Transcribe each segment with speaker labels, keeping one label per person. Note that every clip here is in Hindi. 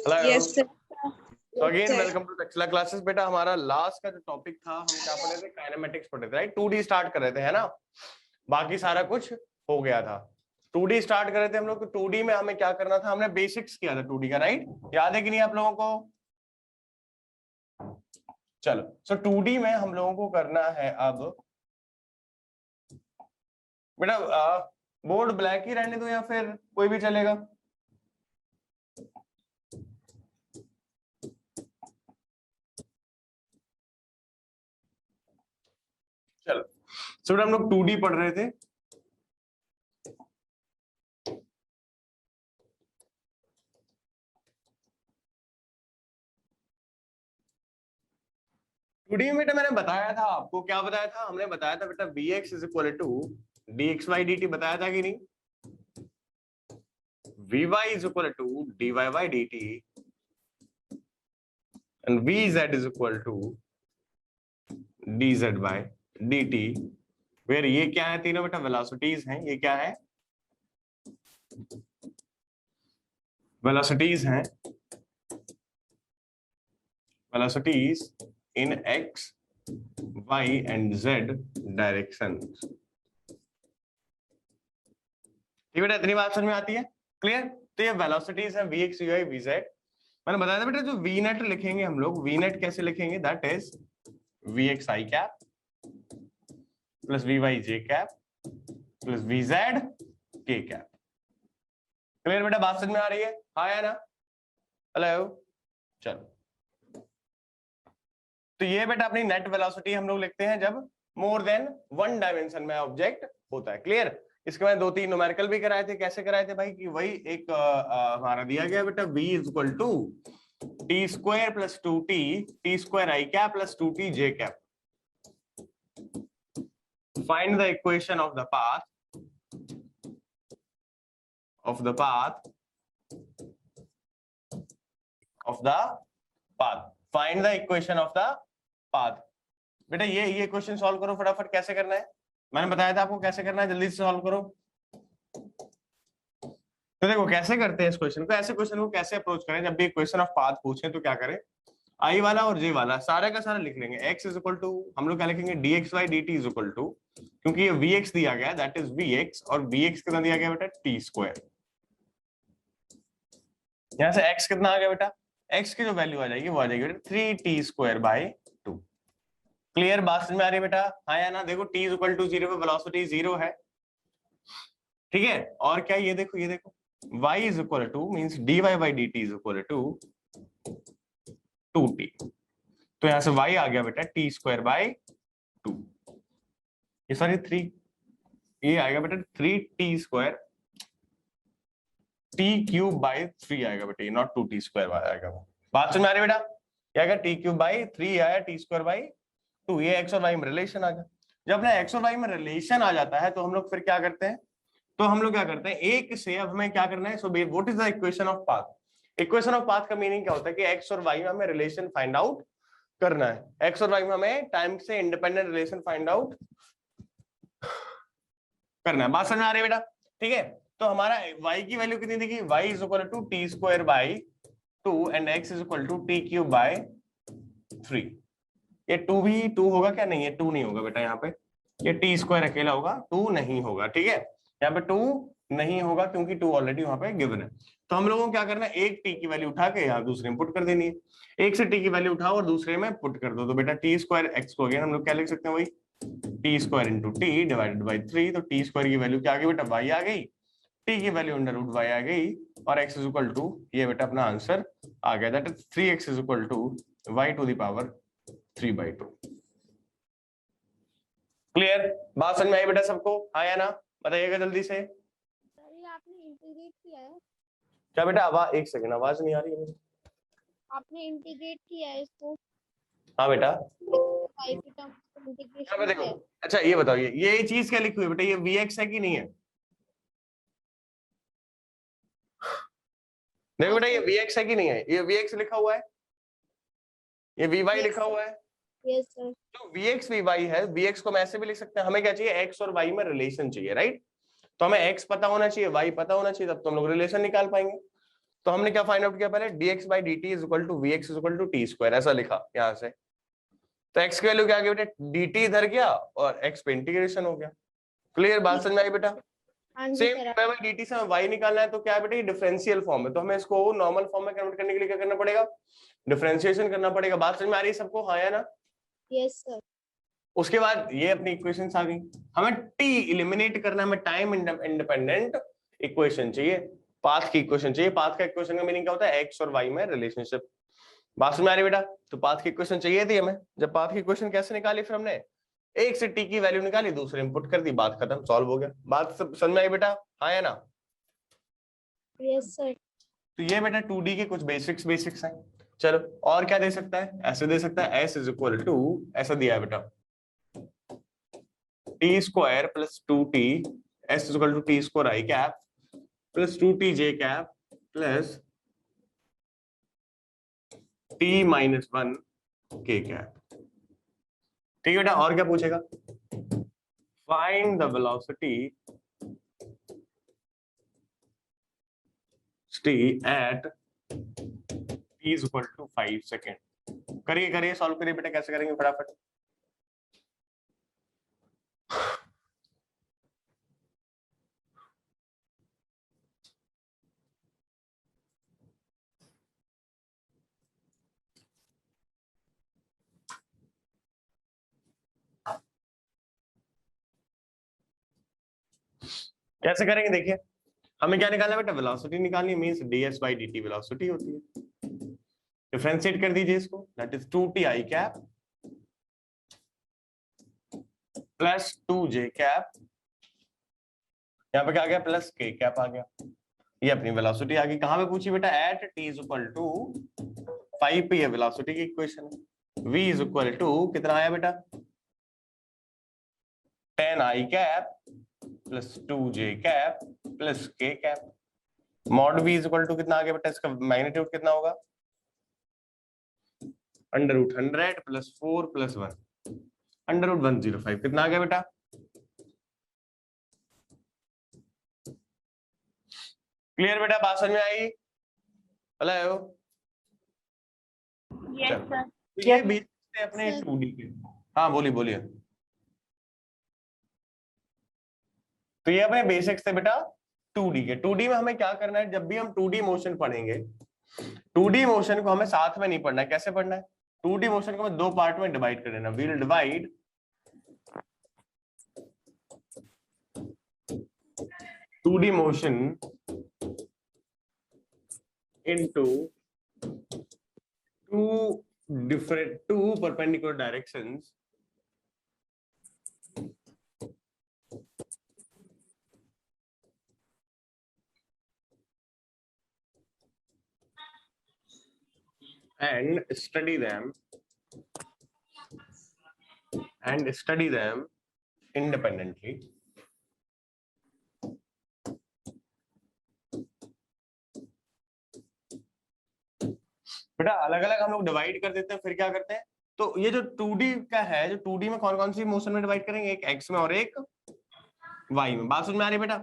Speaker 1: Hello
Speaker 2: yes sir.
Speaker 1: तो अगेन वेलकम टू दक्षला क्लासेस। बेटा हमारा लास्ट का जो टॉपिक था हम क्या पढ़ रहे थे, काइनेमेटिक्स पढ़ रहे थे, राइट। 2D स्टार्ट कर रहे थे, है ना। बाकी सारा कुछ हो गया था। 2D स्टार्ट कर रहे थे हम लोग। तो 2D में हमें क्या करना था, हमने बेसिक्स किया था 2D का, राइट। याद है कि नहीं आप लोगों को? चलो सो 2D में हम लोगों को करना है अब बेटा बोर्ड ब्लैक ही रहने दो या फिर कोई भी चलेगा? चलो सो हम लोग 2D पढ़ रहे थे। टूडी में बेटा मैंने बताया था आपको, क्या बताया था? हमने बताया था बेटा vx is equal to dxy dt, बताया था कि नहीं? vy is equal to dy by dt and vz is equal to dz by dt। Where ये क्या है? तीनों बेटा वेलोसिटीज हैं। ये क्या है? वेलोसिटीज हैं। Velocities in x y and z direction. ठीक बेटा, इतनी बात समझ में आती है? क्लियर? तो ये वेलोसिटीज है vx vy vz। मैंने बताया था बेटा जो v नेट लिखेंगे हम लोग, v नेट कैसे लिखेंगे? That is vx i cap plus vy j cap plus vz k cap. Clear बेटा? बात समझ में आ रही है? हाँ या ना? हेलो। चलो तो ये बेटा अपनी नेट वेलोसिटी हम लोग लिखते हैं जब मोर देन वन डायमेंशन में ऑब्जेक्ट होता है। क्लियर? इसके बाद 2-3 न्यूमेरिकल भी कराए थे। कैसे कराए थे भाई? कि वही एक हमारा दिया गया बेटा v is equal to T square plus 2t T square i cap plus 2t j cap. Find the equation of the path of the path find the equation of the path। बेटा ये क्वेश्चन सॉल्व करो फटाफट। कैसे करना है मैंने बताया था आपको, कैसे करना है, जल्दी से सॉल्व करो। तो देखो कैसे करते हैं इस क्वेश्चन को। ऐसे क्वेश्चन को कैसे अप्रोच करें? जब भी इक्वेशन ऑफ पाथ पूछे तो क्या करें, आई वाला और जे वाला सारे का सारा लिख लेंगे। x इज इक्वल टू हम लोग क्या लिखेंगे, dxy dt is equal to, क्योंकि ये vx दिया गया दैट इज vx और vx कितना दिया गया बेटा, टी स्क्वायर। यहां से x कितना आ गया बेटा, x की जो वैल्यू आ जाएगी वो आ जाएगी बेटा 3t स्क्वायर बाय 2। क्लियर? बात समझ में आ रही है बेटा? हाँ या ना? देखो t इज इक्वल टू 0 पे वेलोसिटी 0 है, ठीक है। और क्या ये देखो y is equal to means dy by dt is equal to 2t। तो यहां से y आ गया बेटा t स्क्वायर बाय 2, ये सॉरी 3, ये आएगा बेटा 3t square T cube by 3 आएगा बेटा, नॉट 2t स्क्वायर आएगा। बात समझ में आ रही है बेटा? क्या आएगा, टी क्यूब बाई 3 आया टी स्क्वायर बाई 2। ये एक्स और वाई में रिलेशन आ गया। जब अपना एक्स और वाई में रिलेशन आ जाता है तो हम लोग फिर क्या करते हैं, एक से अब हमें क्या करना है। So what is the equation of path. Equation of path का मीनिंग क्या होता है कि एक्स और वाई में हमें रिलेशन फाइंड आउट करना है। एक्स और वाई में हमें टाइम से इंडिपेंडेंट रिलेशन फाइंड आउट करना है। बात समझ में आ रही है बेटा? ठीक है। तो हमारा y की वैल्यू कितनी देखी, y is equal to T square by 2 and x is equal to T cube by 3। ये 2 भी 2 होगा क्या? नहीं, ये 2 नहीं होगा बेटा। यहाँ पे ये टी स्क्वायर अकेला होगा, 2 नहीं होगा। ठीक है, यहाँ पे 2 नहीं होगा क्योंकि 2 ऑलरेडी वहां पे गिवन है। तो हम लोगों को क्या करना है, एक टी की वैल्यू उठा के यहाँ दूसरे में पुट कर देनी है। एक से टी की वैल्यू उठाओ और दूसरे में पुट कर दो। तो बेटा टी स्क्वायर एक्स को अगेन हम लोग क्या लिख सकते हैं, वही T square into T divided by 3। तो टी स्क्वायर की वैल्यू क्या आ गई बेटा, वाई आ गई, टी की वैल्यू अंडर रूट वाई आ गई और x इज इक्वल टू, ये बेटा अपना आंसर आ गया, that is 3x is equal to y to the power 3/2। Clear? बात समझ में आई बेटा सबको? हाँ या ना? बताइएगा जल्दी से।
Speaker 2: सर ये आपने इंटीग्रेट किया है?
Speaker 1: क्या बेटा आवाज, एक सेकंड आवाज नहीं आ रही है।
Speaker 2: आपने इंटीग्रेट किया है इसको?
Speaker 1: हाँ बेटा।
Speaker 2: y की टर्म में
Speaker 1: यहाँ पे
Speaker 2: इंटीग्रेशन
Speaker 1: देखो,
Speaker 2: है।
Speaker 1: अच्छा ये बताओ, ये चीज क्या लिखी हुई है बेटा, ये vx है कि नहीं है? देखो बेटा ये vx है कि नहीं है, ये vx लिखा हुआ है, ये vy लिखा हुआ है।
Speaker 2: Yes sir.
Speaker 1: तो vx vy है, vx को हम ऐसे भी लिख सकते हैं। हमें क्या चाहिए, x और y में रिलेशन चाहिए, राइट। तो हमें x पता होना चाहिए, y पता होना चाहिए, तब तो हम लोग रिलेशन निकाल पाएंगे। तो हमने क्या फाइंड आउट किया पहले, dx by dt is equal to vx is equal to t square, ऐसा लिखा यहां से। तो x की वैल्यू क्या आ गई बेटा, dt इधर गया और x पे इंटीग्रेशन हो गया। क्लियर, बात समझ में आई बेटा?
Speaker 2: हाँ जी
Speaker 1: सेम
Speaker 2: सर।
Speaker 1: dt से हमें y निकालना है, तो क्या है बेटा, ये डिफरेंशियल फॉर्म है, तो हमें इसको नॉर्मल फॉर्म में कन्वर्ट करने के लिए क्या करना पड़ेगा, डिफरेंशिएशन करना पड़ेगा। बात समझ में आ रही है सबको, हाँ या ना?
Speaker 2: Yes sir.
Speaker 1: उसके बाद ये अपनी इक्वेशंस आ गई, हमें t एलिमिनेट करना है, हमें टाइम इंडिपेंडेंट इक्वेशन चाहिए, पाथ की इक्वेशन चाहिए। पाथ का इक्वेशन का मीनिंग क्या होता है, x और y में रिलेशनशिप। बात समझ में आ रही बेटा? तो पाथ की इक्वेशन चाहिए थी हमें। जब पाथ की इक्वेशन कैसे निकाली, फिर हमने एक से t की वैल्यू निकाली, दूसरे इंपुट कर दी, बात खत्म, सॉल्व हो गया। बात समझ में आई बेटा, हाँ या ना?
Speaker 2: Yes sir.
Speaker 1: तो ये बेटा 2D के कुछ बेसिक्स हैं। चलो और क्या दे सकता है, ऐसे दे सकता है, s इज इक्वल टू, ऐसा दिया है बेटा, T square plus 2t, s is equal to T square I cap plus 2t j cap plus t minus 1 k cap. ठीक है बेटा, और क्या पूछेगा, find the velocity at t is equal to 5 second. करिए सॉल्व करिए बेटा, कैसे करेंगे फटाफट। कैसे करेंगे देखिए, हमें क्या निकालना है बेटा, वेलोसिटी निकालनी है, means ds by dt velocity होती है। डिफरेंशिएट कर दीजिए इसको, that is 2t i cap plus 2j cap, यहाँ पे क्या आ गया, प्लस k कैप आ गया। ये अपनी वेलोसिटी आ गई। कहां पे पूछी बेटा, at t is equal to 5 पे, ये वेलोसिटी की इक्वेशन है। v इज इक्वल टू कितना आया बेटा, 10 i cap plus 2j cap plus k cap. Mod v is equal to कितना आ गया बेटा, इसका मैग्नीट्यूड कितना होगा, under root 100 plus 4 plus 1, under root 105। कितना आ गया बेटा, क्लियर बेटा, बात समझ में आई? Hello,
Speaker 3: yes sir.
Speaker 1: तो ये बेसिक थे अपने 2D के। हाँ बोलिए बोलिए। तो ये अपने बेसिक्स थे बेटा 2D के। 2D में हमें क्या करना है, जब भी हम 2D मोशन पढ़ेंगे, 2D मोशन को हमें साथ में नहीं पढ़ना है। कैसे पढ़ना है, 2D मोशन को हमें दो पार्ट में डिवाइड कर देना। We'll divide 2D motion into two perpendicular directions and study them independently. बेटा अलग अलग हम लोग डिवाइड कर देते हैं, फिर क्या करते हैं, तो ये जो 2D का है, जो 2D में कौन कौन सी मोशन में डिवाइड करेंगे, एक x में और एक y में। बात समझ में आ रही है बेटा?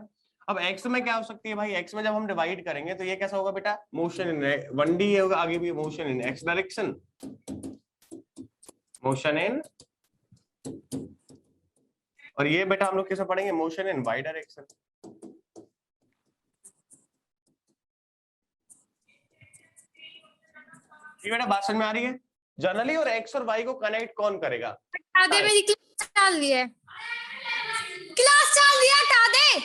Speaker 1: अब x में क्या हो सकती है भाई, x में जब हम डिवाइड करेंगे तो ये कैसा होगा बेटा, मोशन इन 1D होगा, आगे भी motion in x direction, motion in, और ये बेटा हम लोग कैसे पढ़ेंगे, मोशन इन y डायरेक्शन। ठीक है बेटा, बात समझ में आ रही है? जनरली और x और y को कनेक्ट कौन करेगा,
Speaker 3: हटा दे, मेरी क्लास डाल दी है, क्लास डाल दिया, हटा दे।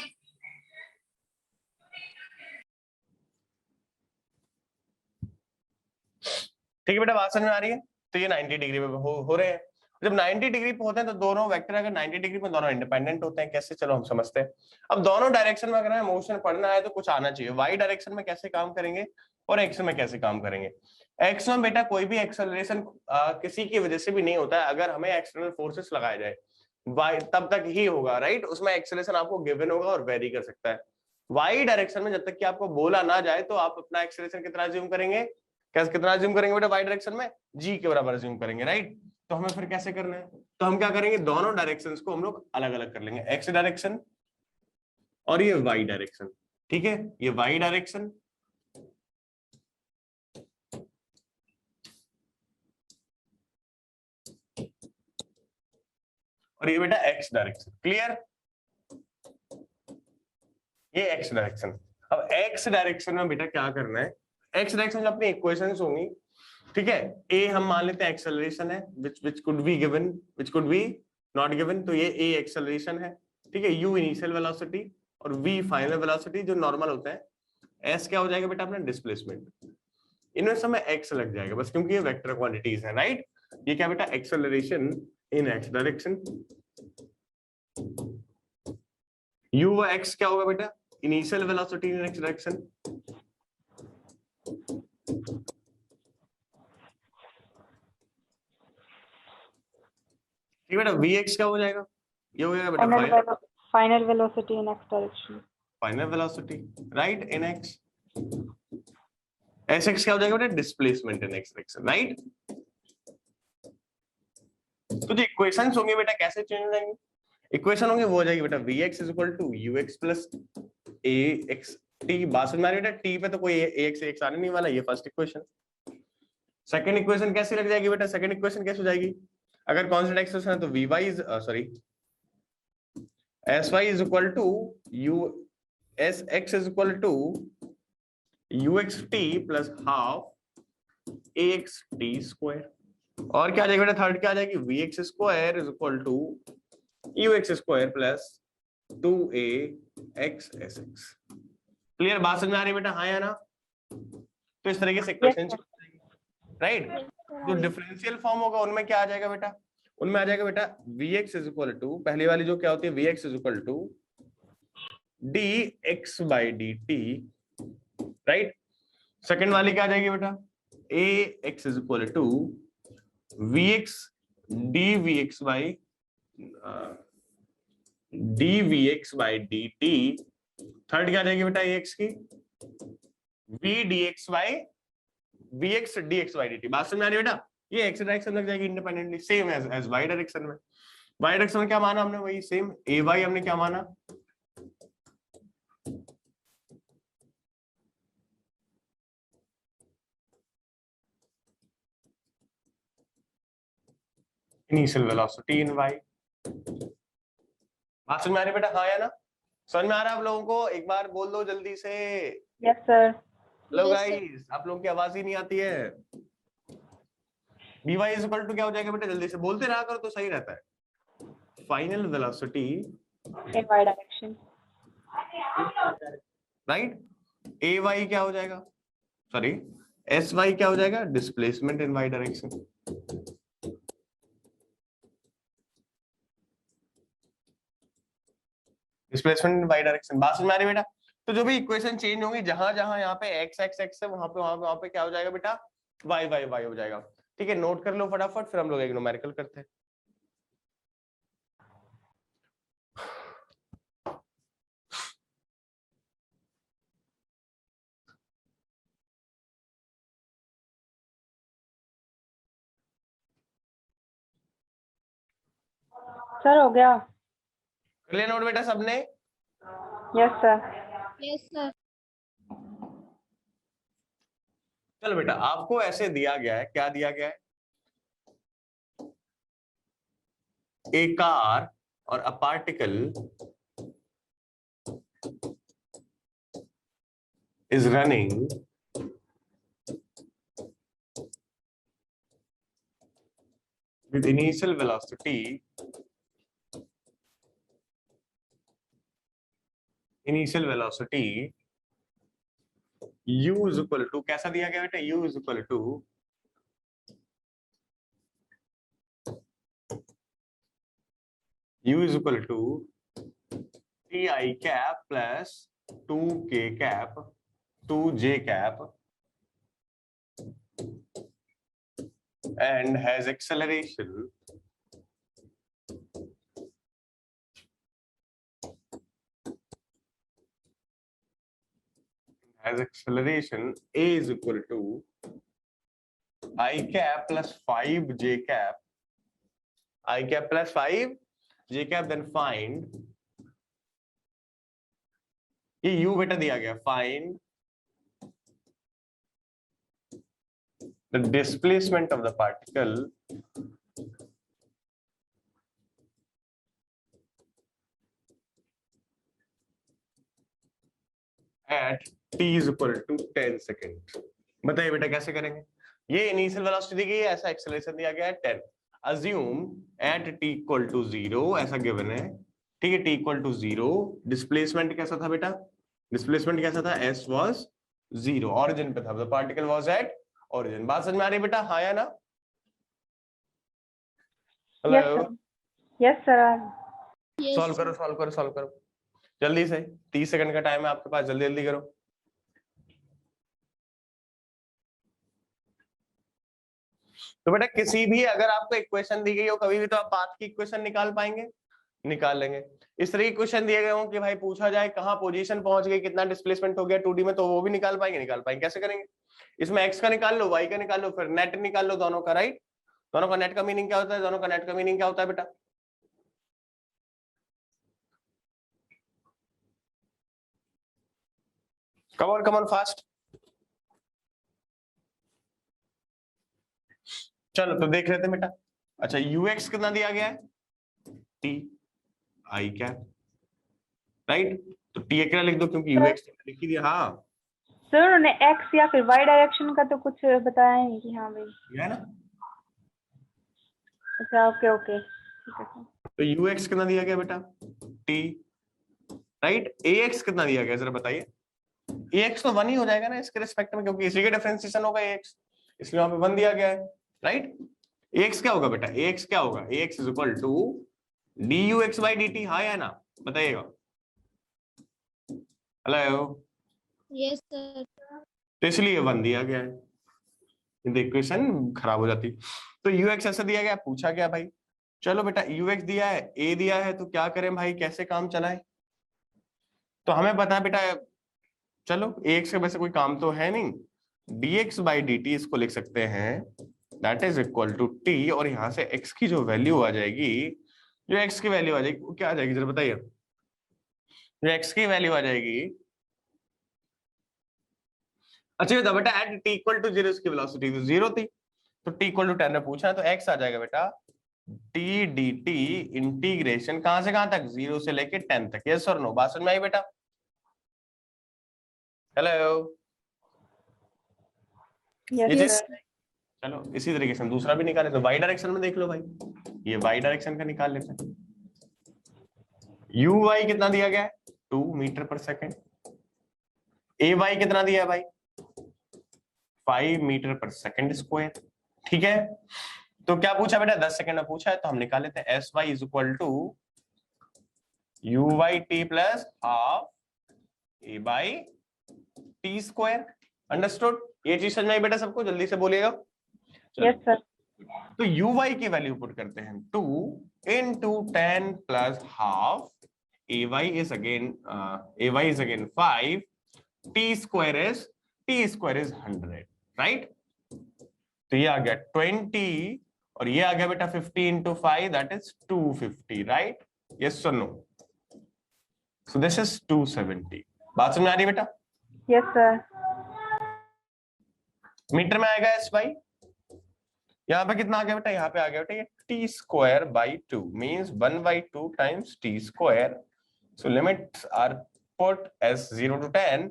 Speaker 1: ठीक है बेटा, बात समझ में आ रही है? तो ये 90 डिग्री पे हो रहे हैं। जब 90 डिग्री पे होते हैं तो दोनों वेक्टर अगर 90 डिग्री पे दोनों इंडिपेंडेंट होते हैं। कैसे, चलो हम समझते हैं। अब दोनों डायरेक्शन में अगर हमें मोशन पढ़ना है तो कुछ आना चाहिए। वाई डायरेक्शन में कैसे काम करेंगे और एक्स में कैसे काम करेंगे। एक्स में बेटा कोई भी एक्सेलरेशन किसी की वजह से भी नहीं होता है, अगर हमें एक्सटर्नल फोर्सेस लगाए जाए वाई तब तक ही होगा, राइट। उसमें एक्सेलरेशन आपको गिवन होगा और वेरी कर सकता है। वाई डायरेक्शन में जब तक कि आपको बोला ना जाए तो आप अपना एक्सेलरेशन कितना ज्यूम करेंगे, कैसे कितना ज्यूम करेंगे बेटा, वाई डायरेक्शन में जी के बराबर ज्यूम करेंगे, राइट। तो हमें फिर कैसे करना है, तो हम क्या करेंगे, दोनों डायरेक्शंस को हम लोग अलग अलग कर लेंगे, एक्स डायरेक्शन और ये वाई डायरेक्शन। ठीक है, ये वाई डायरेक्शन और ये बेटा एक्स डायरेक्शन। क्लियर? ये एक्स डायरेक्शन। अब एक्स डायरेक्शन में बेटा क्या करना है, एक्स डायरेक्शन में अपनी इक्वेशंस होंगी, ठीक है। ए हम मान लेते हैं एक्सेलरेशन है, which could be given, which could be not given, तो ये ए एक्सेलरेशन है, ठीक है। यू इनिशियल वेलोसिटी और वी फाइनल वेलोसिटी जो नॉर्मल होता है। एस क्या हो जाएगा बेटा अपना डिस्प्लेसमेंट। इनमें समय एक्स लग जाएगा बस, क्योंकि ये वेक्टर क्वांटिटीज है, राइट। ये क्या बेटा acceleration in x direction. You व एक्स क्या होगा बेटा, इनिशियल वेलोसिटी इन एक्स डायरेक्शन। ठीक बेटा, वी एक्स क्या हो जाएगा, ये हो जाएगा बेटा
Speaker 4: फाइनल वेलोसिटी इन x direction.
Speaker 1: Final velocity right इन एक्स। एस एक्स क्या हो जाएगा बेटा, displacement in x direction, right. तो जो इक्वेशंस होंगे बेटा कैसे चेंज हो जाएंगे, इक्वेशन होंगे वो हो जाएगी बेटा we x is equal to U X plus A X T. बात समझ में आ रही है बेटा, टी पे तो कोई ए एक्स एक्स आने नहीं वाला, ये फर्स्ट इक्वेशन। सेकंड इक्वेशन कैसे लग जाएगी बेटा, सेकंड इक्वेशन कैसे हो जाएगी, अगर कांस्टेंट एक्स है तो V Y is sorry S Y is equal to U S X is equal to U X T plus half A X T square. और क्या आ जाएगा बेटा, थर्ड क्या आ जाएगी, V X square is equal to U X square plus 2a x S X. Clear? बात समझ में आ रही है बेटा, हाँ या ना? तो इस तरीके से इक्वेशन राइट। जो डिफरेंशियल फॉर्म होगा उनमें क्या आ जाएगा बेटा, उनमें आ जाएगा बेटा we x is equal to, पहली वाली जो क्या होती है v x is equal to d x by d t, right. Second वाली क्या आ जाएगी बेटा, a x is equal to v x d v x by d v x by d t. Third क्या आ जाएगी बेटा, ए एक्स की v d x by v x d x by d t. बात समझ में आ रही है बेटा, ये एक्स डायरेक्शन लग जाएगी independently, same as Y direction में। वाई डायरेक्शन में क्या माना हमने, वही सेम ए वाई हमने क्या माना, इनिशियल वेलोसिटी इन वाई। बात समझ में आ रही है बेटा, हाँ या ना? समझ में आ रहा है आप लोगों को? एक बार बोल दो जल्दी से।
Speaker 4: Yes sir.
Speaker 1: Hello
Speaker 2: Yes,
Speaker 1: guys, आप लोगों की आवाज ही नहीं आती है। by इज इक्वल टू क्या हो जाएगा बेटा, जल्दी से बोलते रहा करो तो सही रहता है। Final velocity
Speaker 4: in Y direction,
Speaker 1: right. A Y क्या हो जाएगा, सॉरी एस वाई क्या हो जाएगा, displacement in Y direction. Displacement in Y direction. बात समझ में आ रही है बेटा? तो जो भी इक्वेशन चेंज होंगी, जहां जहां यहाँ पे एक्स एक्स एक्स है, वहां पे क्या हो जाएगा बेटा, वाई वाई वाई हो जाएगा। ठीक है, नोट कर लो फटाफट, फिर हम लोग एक न्यूमेरिकल करते हैं।
Speaker 4: सर हो गया।
Speaker 1: कर लिया नोट बेटा सबने?
Speaker 4: Yes sir.
Speaker 2: yes, sir.
Speaker 1: चलो बेटा, आपको ऐसे दिया गया है, क्या दिया गया है, a car or a particle is running with initial velocity u is equal to, कैसा दिया गया बेटा, u is equal to ti cap plus 2k cap 2j cap and has acceleration a is equal to I cap plus 5j cap, I cap plus 5j cap, then find, ये u बेटा दिया गया, find the displacement of the particle at t is equal to 10 second. बताइए बेटा कैसे करेंगे? ये इनिशियल वेलोसिटी दी गई है, ऐसा एक्सेलरेशन दिया गया है 10। Assume at t equal to 0, ऐसा गिवन है, ठीक है, t इक्वल टू 0। डिस्प्लेसमेंट कैसा था बेटा? डिस्प्लेसमेंट कैसा था? s वाज 0, ऑरिजिन पे था, the particle was at origin. बात समझ में आ रही बेटा? हाँ या ना?
Speaker 4: Yes,
Speaker 1: hello,
Speaker 4: sir. Yes, sir.
Speaker 2: Yes,
Speaker 1: solve
Speaker 2: sir.
Speaker 1: करो, सॉल्व करो, सॉल्व करो जल्दी से। 30 सेकंड का टाइम है आपके पास, जल्दी जल्दी करो। तो बेटा किसी भी अगर आपको इक्वेशन दी गई हो कभी भी, तो आप पाथ की इक्वेशन निकाल पाएंगे? निकाल लेंगे। इस तरह के क्वेश्चन दिए गए हो कि भाई पूछा जाए कहाँ पोजीशन पहुंच गई, कितना डिस्प्लेसमेंट हो गया 2D में, तो वो भी निकाल पाएंगे? निकाल पाएंगे। कैसे करेंगे? इसमें x का निकाल लो, y का निकाल लो, फिर नेट निकाल लो दोनों का, राइट? दोनों का नेट का मीनिंग क्या होता है? दोनों का नेट का मीनिंग क्या होता है बेटा? Come on fast. चलो तो देख लेते हैं बेटा। अच्छा, ux कितना दिया गया है? t i cap, right? तो t क्या लिख दो, क्योंकि ux लिख ही दिया। हाँ
Speaker 4: सर उन्होंने x या फिर y डायरेक्शन का तो कुछ बताया नहीं कि हाँ भाई।
Speaker 1: ये है ना।
Speaker 4: अच्छा, ओके ओके, ठीक है सर।
Speaker 1: तो ux कितना दिया गया बेटा? t, right? ax कितना दिया गया जरा बताइए? ax तो 1 ही हो जाएगा ना इसके रिस्पेक्ट में, क्योंकि इसी के डिफरेंशिएशन होगा ax, इसलिए वहां पे 1 दिया गया है, राइट? ax क्या होगा बेटा? ax क्या होगा? ax is equal to dux by dt, हाँ या ना? बताइएगा। Hello,
Speaker 2: Yes, sir.
Speaker 1: तो इसलिए 1 दिया गया है, इक्वेशन खराब हो जाती। तो ux ऐसा दिया गया, पूछा गया भाई, चलो बेटा ux दिया है, a दिया है, तो क्या करें भाई, कैसे काम चलाएं? तो हमें पता है बेटा, चलो ax का वैसे कोई काम तो है नहीं, dx by dt इसको लिख सकते हैं, that is equal to t, और यहां से x की जो वैल्यू आ जाएगी, जो x की वैल्यू आ जाएगी वो क्या आ जाएगी जरा बताइए? जो x की वैल्यू आ जाएगी, अच्छा बता बेटा, एट t इक्वल टू 0 इसकी वेलोसिटी तो 0 थी, तो t इक्वल टू 10 में पूछा है, तो x आ जाएगा बेटा t dt इंटीग्रेशन कहां से कहां तक? 0 से लेके 10 तक। यस और नो? बात समझ में आई बेटा? हेलो,
Speaker 4: यस
Speaker 1: ये चीज,
Speaker 4: सर।
Speaker 1: चलो इसी तरीके से हम दूसरा भी निकाले, तो वाई डायरेक्शन में देख लो भाई, ये वाई डायरेक्शन का निकाल लेते हैं। यू वाई कितना दिया गया है? 2 मीटर पर सेकेंड। ए वाई कितना दिया है भाई? 5 मीटर पर सेकेंड स्क्वायर, ठीक है? तो क्या पूछा बेटा? 10 सेकेंड में पूछा है, तो हम निकाल लेते हैं S Y is equal to U Y T plus half A by T square. Understood? ये चीज समझ में आई बेटा सबको? जल्दी से बोलिएगा।
Speaker 4: Yes sir.
Speaker 1: तो यू वाई की वैल्यू पुट करते हैं, 2 into 10 plus half, ay is again 5, t square is 100, right? तो ये आ गया 20, और ये आ गया बेटा 50 into 5, that is 250, right? yes or no? so this is 270। बात समझ में आ रही है बेटा?
Speaker 4: Yes sir.
Speaker 1: मीटर में आएगा एस वाई, यहाँ पे कितना आ गया बेटा? यहाँ पे आ गया बेटा ये T square by 2, means 1/2 times T square. So limits are put as 0 to 10,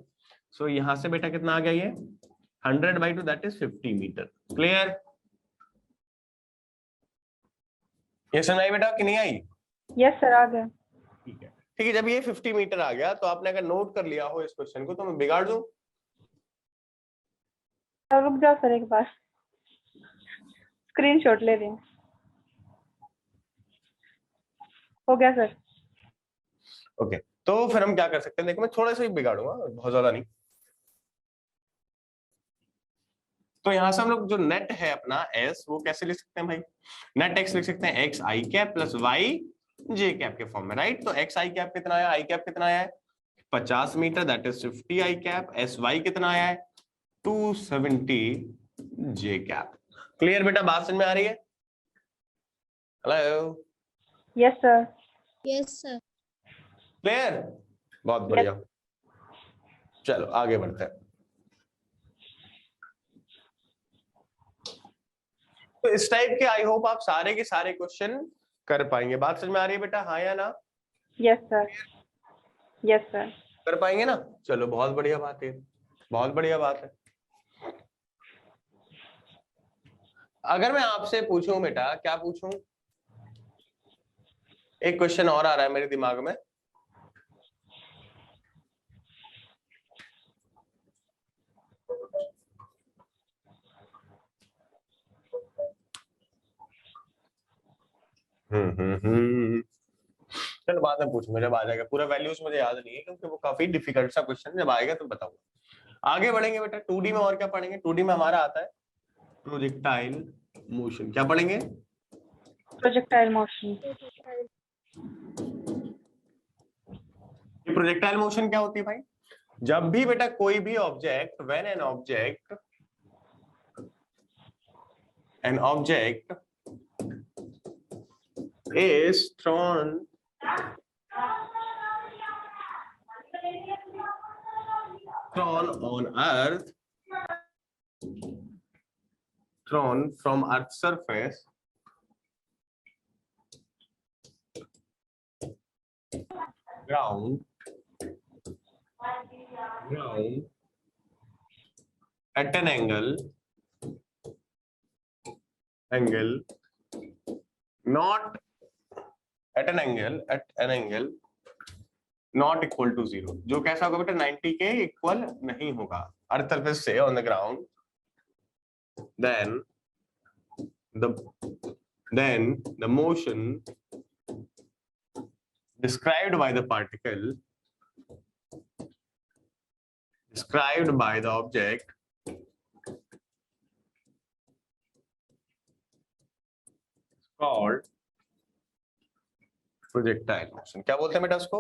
Speaker 1: so यहाँ से बेटा कितना आ गया? ये 100/2, दैट इज 50 मीटर। क्लियर? ये समझ आई बेटा कि नहीं आई?
Speaker 4: यस सर, आ गया।
Speaker 1: ठीक है, ठीक है। जब ये 50 मीटर आ गया, तो आपने अगर नोट कर लिया हो इस क्वेश्चन को, तो मैं बिगाड़ दूं?
Speaker 4: रुक जाओ सर, एक बार स्क्रीनशॉट ले रही हूँ। हो गया सर।
Speaker 1: ओके, तो फिर हम क्या कर सकते हैं? देखो मैं थोड़ा सा ही बिगाड़ूंगा, बहुत ज्यादा नहीं। तो यहां से हम लोग जो नेट है अपना s, वो कैसे लिख सकते हैं भाई? नेट x लिख सकते हैं x i cap plus y j cap के फॉर्म में, राइट? तो x i कैप कितना आया? i कैप कितना आया है? 50 metre, that is 50 i cap. sy कितना आया है? 270 j कैप। क्लियर बेटा? बात समझ में आ रही है? Hello,
Speaker 4: yes sir.
Speaker 2: Yes, sir.
Speaker 1: Clear? बहुत बढ़िया। चलो आगे बढ़ते हैं। तो इस टाइप के आई होप आप सारे के सारे क्वेश्चन कर पाएंगे। बात समझ में आ रही है बेटा? हाँ या ना?
Speaker 4: Yes sir. Yes sir.
Speaker 1: कर पाएंगे ना? चलो बहुत बढ़िया बात है, बहुत बढ़िया बात है। अगर मैं आपसे पूछूं बेटा, क्या पूछूं, एक क्वेश्चन और आ रहा है मेरे दिमाग में। चलो बाद में पूछूंगा जब आ जाएगा, पूरा वैल्यूज मुझे याद नहीं है क्योंकि वो काफी डिफिकल्ट सा क्वेश्चन, जब आएगा तो बताऊंगा। आगे बढ़ेंगे बेटा, 2D में और क्या पढ़ेंगे? 2D में हमारा आता है प्रोजेक्टाइल मोशन। क्या पढ़ेंगे?
Speaker 4: Projectile motion.
Speaker 1: ये प्रोजेक्टाइल मोशन क्या होती है भाई? जब भी बेटा कोई भी object, when an object is thrown on earth, thrown from earth's surface, ground at an angle not at an angle not equal to 0, जो कैसा होगा बेटा? 90 के इक्वल नहीं होगा अर्थ सरफेस से on the ground, then the motion described by the particle, described by the object, called projectile motion. क्या बोलते हैं बेटा उसको?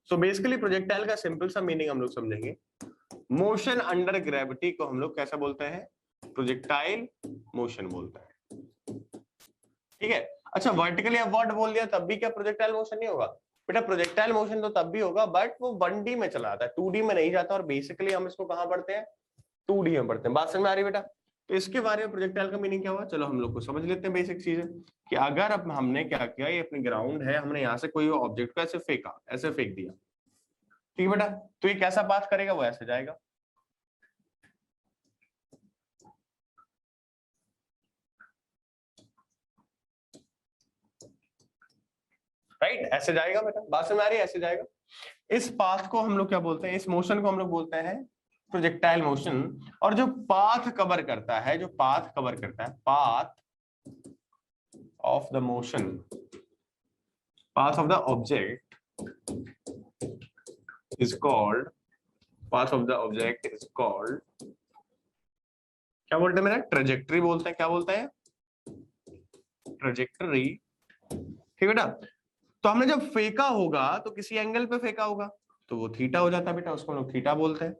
Speaker 1: सो बेसिकली प्रोजेक्टाइल का सिंपल सा मीनिंग हम लोग समझेंगे। मोशन अंडर ग्रेविटी को हम लोग कैसा बोलते हैं? प्रोजेक्टाइल मोशन बोलते हैं, ठीक है। अच्छा, वर्टिकली अपवर्ड बोल दिया तब भी क्या प्रोजेक्टाइल मोशन नहीं होगा? बेटा प्रोजेक्टाइल मोशन तो तब भी होगा, बट वो 1D में चला आता है, 2D में नहीं जाता। और बेसिकली हम इसको कहां पढ़ते हैं? 2D में पढ़ते हैं। बात समझ में आ रही है बेटा? तो इसके बारे में प्रोजेक्टाइल का मीनिंग क्या हुआ, चलो हम लोग को समझ लेते हैं बेसिक चीजें। कि अगर अब हमने क्या किया, ये अपनी ग्राउंड है, हमने यहाँ से कोई ऑब्जेक्ट को ऐसे फेंका, ऐसे फेंक दिया, ठीक है बेटा, तो ये कैसा पाथ करेगा? वो ऐसे जाएगा, राइट? ऐसे जाएगा बेटा, बात समझ आ रही है? ऐसे जाएगा। इस पाथ को हम लोग क्या बोलते हैं? इस मोशन को हम लोग बोलते हैं प्रोजेक्टाइल मोशन। और जो पाथ कवर करता है, जो पाथ कवर करता है, path of the motion, path of the object is called, path of the object is called, क्या बोलते हैं मेरा? ट्रेजेक्टरी बोलते हैं। क्या बोलते हैं? ट्रेजेक्टरी, ठीक बेटा। तो हमने जब फेंका होगा तो किसी एंगल पे फेंका होगा तो वो थीटा हो जाता है बेटा, उसको हम लोग थीटा बोलते हैं।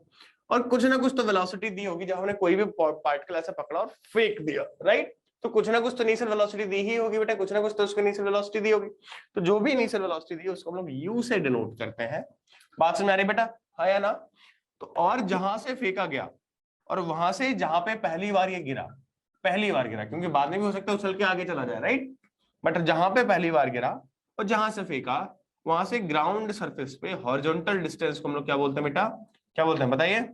Speaker 1: और कुछ ना कुछ तो वेलोसिटी दी होगी, जब हमने कोई भी पार्टिकल ऐसा पकड़ा और फेंक दिया, राइट? तो कुछ ना कुछ तो इनिशियल वेलोसिटी दी ही होगी बेटा, कुछ ना कुछ तो उसको इनिशियल वेलोसिटी दी होगी। तो जो भी इनिशियल वेलोसिटी दी उसको हम लोग यू से डिनोट करते हैं। बात समझ आ रही बेटा? हाँ या ना? तो और जहां से फेंका गया और वहां से जहां पे पहली बार ये गिरा, पहली बार गिरा, क्योंकि बाद में भी हो सकता है उछल के आगे चला जाए, राइट? बट जहां पे पहली बार गिरा और जहां से फेंका वहां से ग्राउंड सरफेस पे हॉरिजॉन्टल डिस्टेंस को हम लोग क्या बोलते हैं बेटा? क्या बोलते हैं बताइए?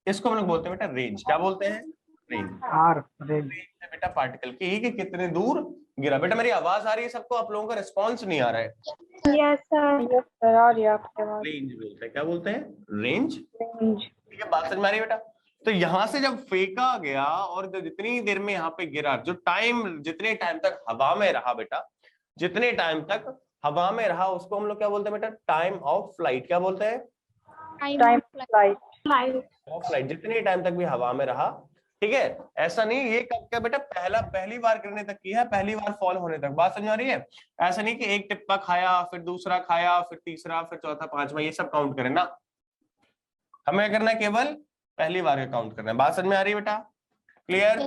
Speaker 1: इसको हम लोग बोलते हैं बेटा रेंज। क्या बोलते हैं? रेंज। रेंज है बेटा पार्टिकल की कि कितने दूर गिरा। बेटा मेरी आवाज आ रही है सबको? आप लोगों का रिस्पॉन्स नहीं आ रहा है।
Speaker 4: यस सर, आ रही है आपकी आवाज।
Speaker 1: रेंज बोलते हैं। क्या बोलते हैं? रेंज।
Speaker 4: रेंज,
Speaker 1: ठीक है, बात समझ में आ रही है बेटा? तो यहां से जब फेंका गया और जितनी देर में यहाँ पे गिरा, जो टाइम, जितने टाइम तक हवा में रहा बेटा, जितने टाइम तक हवा में रहा उसको हम लोग क्या बोलते हैं बेटा? Time of flight. क्या बोलते हैं?
Speaker 4: Time flight.
Speaker 1: ऑफ फ्लाइट, जितने टाइम तक भी हवा में रहा, ठीक है। ऐसा नहीं ये कब क्या बेटा? पहली बार गिरने तक की है, पहली बार फॉल होने तक। बात समझ आ रही है? ऐसा नहीं कि एक टिप्पा खाया, फिर दूसरा खाया, फिर तीसरा, फिर चौथा, पांचवा, ये सब काउंट करें ना। हमें करना है केवल पहली बार का काउंट करना है। बात समझ में आ रही है बेटा? क्लियर?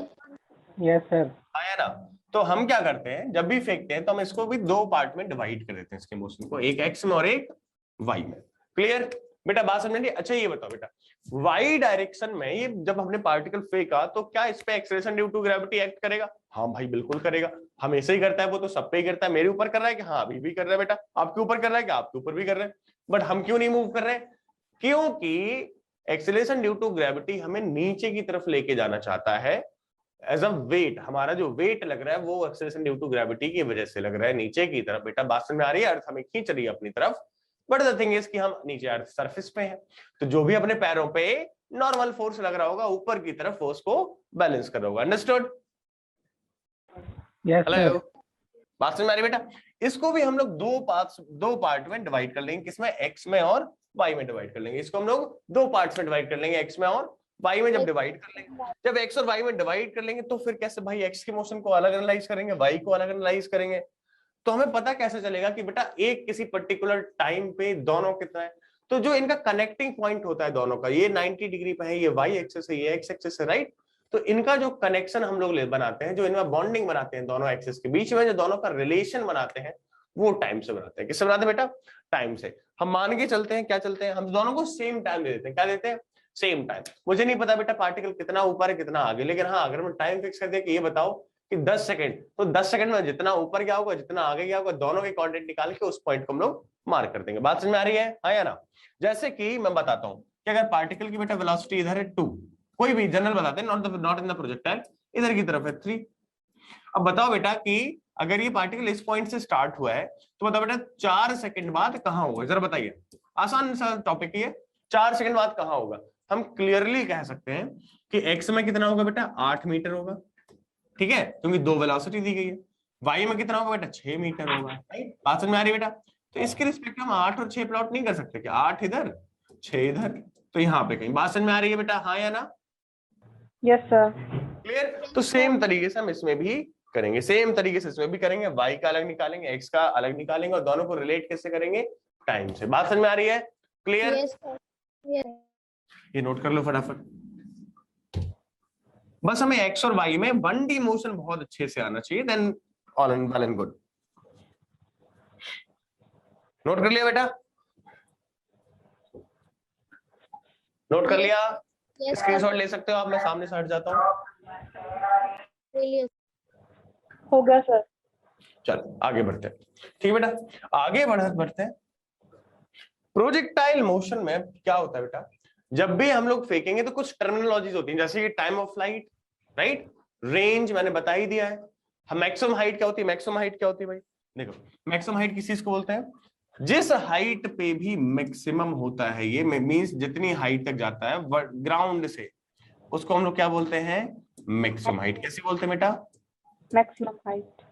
Speaker 4: Yes sir.
Speaker 1: आया ना? तो हम क्या करते हैं, जब भी फेंकते हैं तो हम इसको भी दो पार्ट में डिवाइड कर देते हैं, इसके मोशन को, एक एक्स में और एक वाई में। क्लियर? बेटा बात समझ में? अच्छा ये बताओ बेटा, वाई डायरेक्शन में ये जब हमने पार्टिकल फेंका तो क्या इस पे acceleration due to gravity act करेगा? हाँ भाई बिल्कुल करेगा, हमेशा ही करता है, वो तो सब पे ही करता है। मेरे ऊपर कर रहा है कि हाँ अभी भी कर रहा है बेटा, आपके ऊपर कर रहा है कि आपके ऊपर भी कर रहा है, बट हम क्यों नहीं मूव कर रहे हैं? क्योंकि एक्सेलरेशन ड्यू टू ग्रेविटी हमें नीचे की तरफ लेके जाना चाहता है एज अ वेट। हमारा जो वेट लग रहा है वो एक्सेलरेशन ड्यू टू ग्रेविटी की वजह से लग रहा है नीचे की तरफ। बेटा बात समझ में आ रही है? अर्थ हमें खींच रही है अपनी तरफ, बट द थिंग इज कि हम नीचे अर्थ सरफेस पे हैं, तो जो भी अपने पैरों पे नॉर्मल फोर्स लग रहा होगा ऊपर की तरफ फोर्स को बैलेंस कर रहा होगा। अंडरस्टूड?
Speaker 5: Yes sir.
Speaker 1: हेलो, बात समझ में आ रही बेटा? इसको भी हम लोग दो पार्ट में डिवाइड कर लेंगे, किसमें? एक्स में और वाई में डिवाइड कर लेंगे। इसको हम लोग दो पार्ट्स में डिवाइड कर लेंगे, एक्स में और वाई में। जब डिवाइड कर लेंगे, जब एक्स और वाई में डिवाइड कर लेंगे तो फिर कैसे भाई एक्स के मोशन को अलग एनालाइज करेंगे, वाई को अलग एनालाइज करेंगे, तो हमें पता कैसे चलेगा कि बेटा एक किसी पर्टिकुलर टाइम पे दोनों कितना है? तो जो इनका कनेक्टिंग पॉइंट होता है दोनों का, ये 90 डिग्री पे है, ये वाई एक्सिस है, ये एक्स एक्सिस है, राइट? तो इनका जो कनेक्शन हम लोग बनाते हैं, जो इनमें बॉन्डिंग बनाते हैं दोनों एक्सिस के बीच में, जो दोनों का रिलेशन बनाते हैं, वो टाइम से बनाते हैं। किससे बनाते हैं बेटा? टाइम से। हम मान के चलते हैं, क्या चलते हैं, हम दोनों को सेम टाइम दे देते हैं। क्या देते हैं? Same time. मुझे नहीं पता बेटा पार्टिकल कितना ऊपर है कितना आगे, लेकिन हाँ अगर हम टाइम फिक्स कर दें कि ये बताओ कि 10 सेकंड, तो 10 सेकंड में जितना ऊपर गया होगा जितना आगे गया होगा, दोनों के कोऑर्डिनेट निकाल के उस पॉइंट को हम लोग मार्क कर देंगे। बात समझ में आ रही है? हाँ या ना? जैसे कि मैं बताता हूँ कि अगर पार्टिकल की बेटा वेलोसिटी इधर है 2, कोई भी जनरल बताते हैं, नॉट इन द प्रोजेक्टाइल, इधर की तरफ है 3। अब बताओ बेटा कि अगर ये पार्टिकल इस पॉइंट से स्टार्ट हुआ है तो बताओ बेटा 4 सेकंड बाद कहां होगा? जरा बताइए, आसान सा टॉपिक है, 4 सेकंड बाद कहां होगा? हम क्लियरली कह सकते हैं कि एक्स में कितना होगा बेटा? 8 मीटर होगा, ठीक है, क्योंकि दो वेलोसिटी दी गई है। वाई में कितना होगा बेटा? 6 मीटर होगा, राइट? बात समझ में आ रही है बेटा? तो इसके रिस्पेक्ट हम 8 और 6 प्लॉट नहीं कर सकते कि 8 इधर 6 इधर, तो यहाँ पे कहीं। बात समझ में आ रही है बेटा? हाँ या ना?
Speaker 4: Yes sir.
Speaker 1: क्लियर? तो सेम तरीके से हम इसमें भी करेंगे, सेम तरीके से इसमें भी करेंगे। वाई का अलग निकालेंगे, एक्स का अलग निकालेंगे, और दोनों को रिलेट कैसे करेंगे? टाइम से। बात समझ में आ रही है? क्लियर?
Speaker 2: Yes, sir. Yes.
Speaker 1: ये नोट कर लो फटाफट। बस हमें एक्स और वाई में 1D मोशन बहुत अच्छे से आना चाहिए, then all and well and good. Note कर लिया बेटा? नोट कर लिया?
Speaker 2: Yes,
Speaker 1: स्क्रीनशॉट ले सकते हो आप, मैं सामने से हट जाता हूँ।
Speaker 2: Really.
Speaker 4: हो गया सर।
Speaker 1: चलो आगे बढ़ते हैं, ठीक है बेटा? आगे बढ़ते हैं। प्रोजेक्टाइल मोशन में क्या होता है बेटा? जब भी हम लोग फेंकेंगे तो कुछ टर्मिनोलॉजीज होती हैं, जैसे कि time of flight, right? Range मैंने बता ही दिया है। हम मैक्सिमम हाइट क्या होती है? मैक्सिमम हाइट क्या होती है भाई? देखो, मैक्सिमम हाइट किस चीज को बोलते हैं? जिस हाइट पे भी मैक्सिमम होता है, ये मींस जितनी हाइट तक जाता है ग्राउंड से, उसको हम लोग क्या बोलते हैं? Maximum height. कैसे बोलते हैं बेटा?
Speaker 4: Maximum height.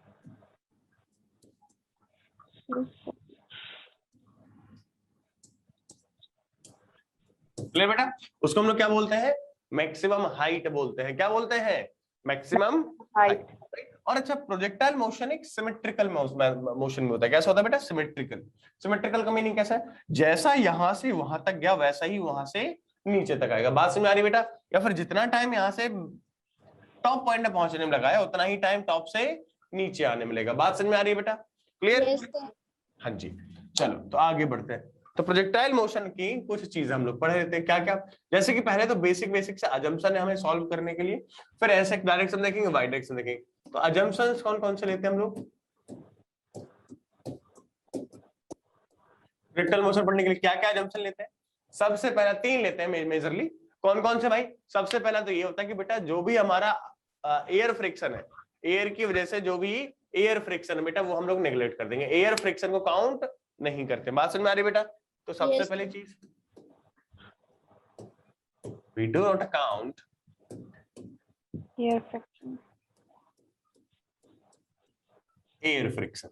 Speaker 1: ले बेटा, उसको हम लोग क्या बोलते हैं? मैक्सिमम हाइट बोलते हैं। क्या बोलते हैं? Maximum height. और अच्छा, प्रोजेक्टाइल मोशन एक सिमेट्रिकल मोशन में होता है। कैसा होता है बेटा? सिमेट्रिकल। सिमेट्रिकल का मीनिंग कैसा है? जैसा यहां से वहां तक गया वैसा ही वहां से नीचे तक आएगा। बात समझ में आ रही बेटा? या फिर जितना टाइम यहां से टॉप पॉइंट में पहुंचने में लगाया उतना ही टाइम टॉप से नीचे आने में लगेगा। बात समझ में आ रही है बेटा? क्लियर?
Speaker 2: Yes, sir.
Speaker 1: हाँ जी। चलो तो आगे बढ़ते हैं। तो प्रोजेक्टाइल मोशन की कुछ चीजें हम लोग पढ़े रहते हैं। क्या क्या? जैसे कि पहले तो बेसिक से अजम्पशन है हमें सॉल्व करने के लिए, फिर ऐसे डायरेक्शन देखेंगे, वाई डायरेक्शन देखेंगे। तो अजम्पशंस कौन कौन से लेते हैं हम लोग प्रोजेक्टाइल मोशन पढ़ने के लिए? क्या क्या अजम्पशन लेते हैं? सबसे पहला 3 लेते हैं मेजरली। कौन कौन से भाई? सबसे पहला तो ये होता है कि बेटा जो भी हमारा एयर फ्रिक्शन है, एयर की वजह से जो भी एयर फ्रिक्शन है बेटा, वो हम लोग नेग्लेक्ट कर देंगे। एयर फ्रिक्शन को काउंट नहीं करते। बात समझ में आ रही बेटा? तो सबसे
Speaker 2: Yes.
Speaker 1: पहली चीज, we do not count
Speaker 4: air friction.
Speaker 1: Air friction.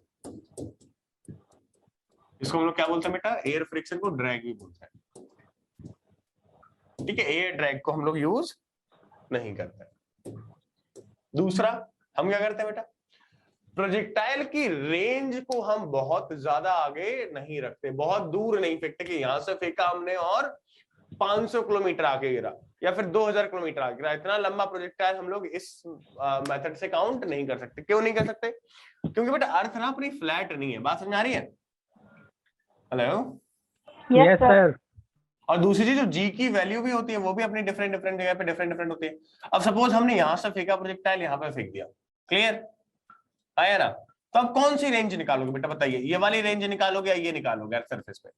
Speaker 1: इसको हम लोग क्या बोलते हैं बेटा? एयर फ्रिक्शन को ड्रैग भी बोलते हैं, ठीक है? एयर ड्रैग को हम लोग यूज नहीं करते। दूसरा हम क्या करते हैं बेटा? प्रोजेक्टाइल की रेंज को हम बहुत ज्यादा आगे नहीं रखते, बहुत दूर नहीं फेंकते कि यहां से फेंका हमने और 500 किलोमीटर आगे गिरा या फिर 2000 किलोमीटर आगे गिरा। इतना लंबा प्रोजेक्टाइल हम लोग इस मेथड से काउंट नहीं कर सकते। क्यों नहीं कर सकते? क्योंकि बेटा अर्थ ना अपनी फ्लैट नहीं है। बात समझ आ रही है? हेलो?
Speaker 5: Yes sir.
Speaker 1: और दूसरी चीज जो जी की वैल्यू भी होती है वो भी अपनी डिफरेंट डिफरेंट जगह पे डिफरेंट डिफरेंट होती है। अब सपोज हमने यहां से फेंका प्रोजेक्टाइल, यहाँ पे फेंक दिया, क्लियर आया ना? तो अब कौन सी रेंज निकालोगे बेटा बताइए, ये वाली रेंज निकालोगे या ये निकालोगे अर्थ सरफेस पे?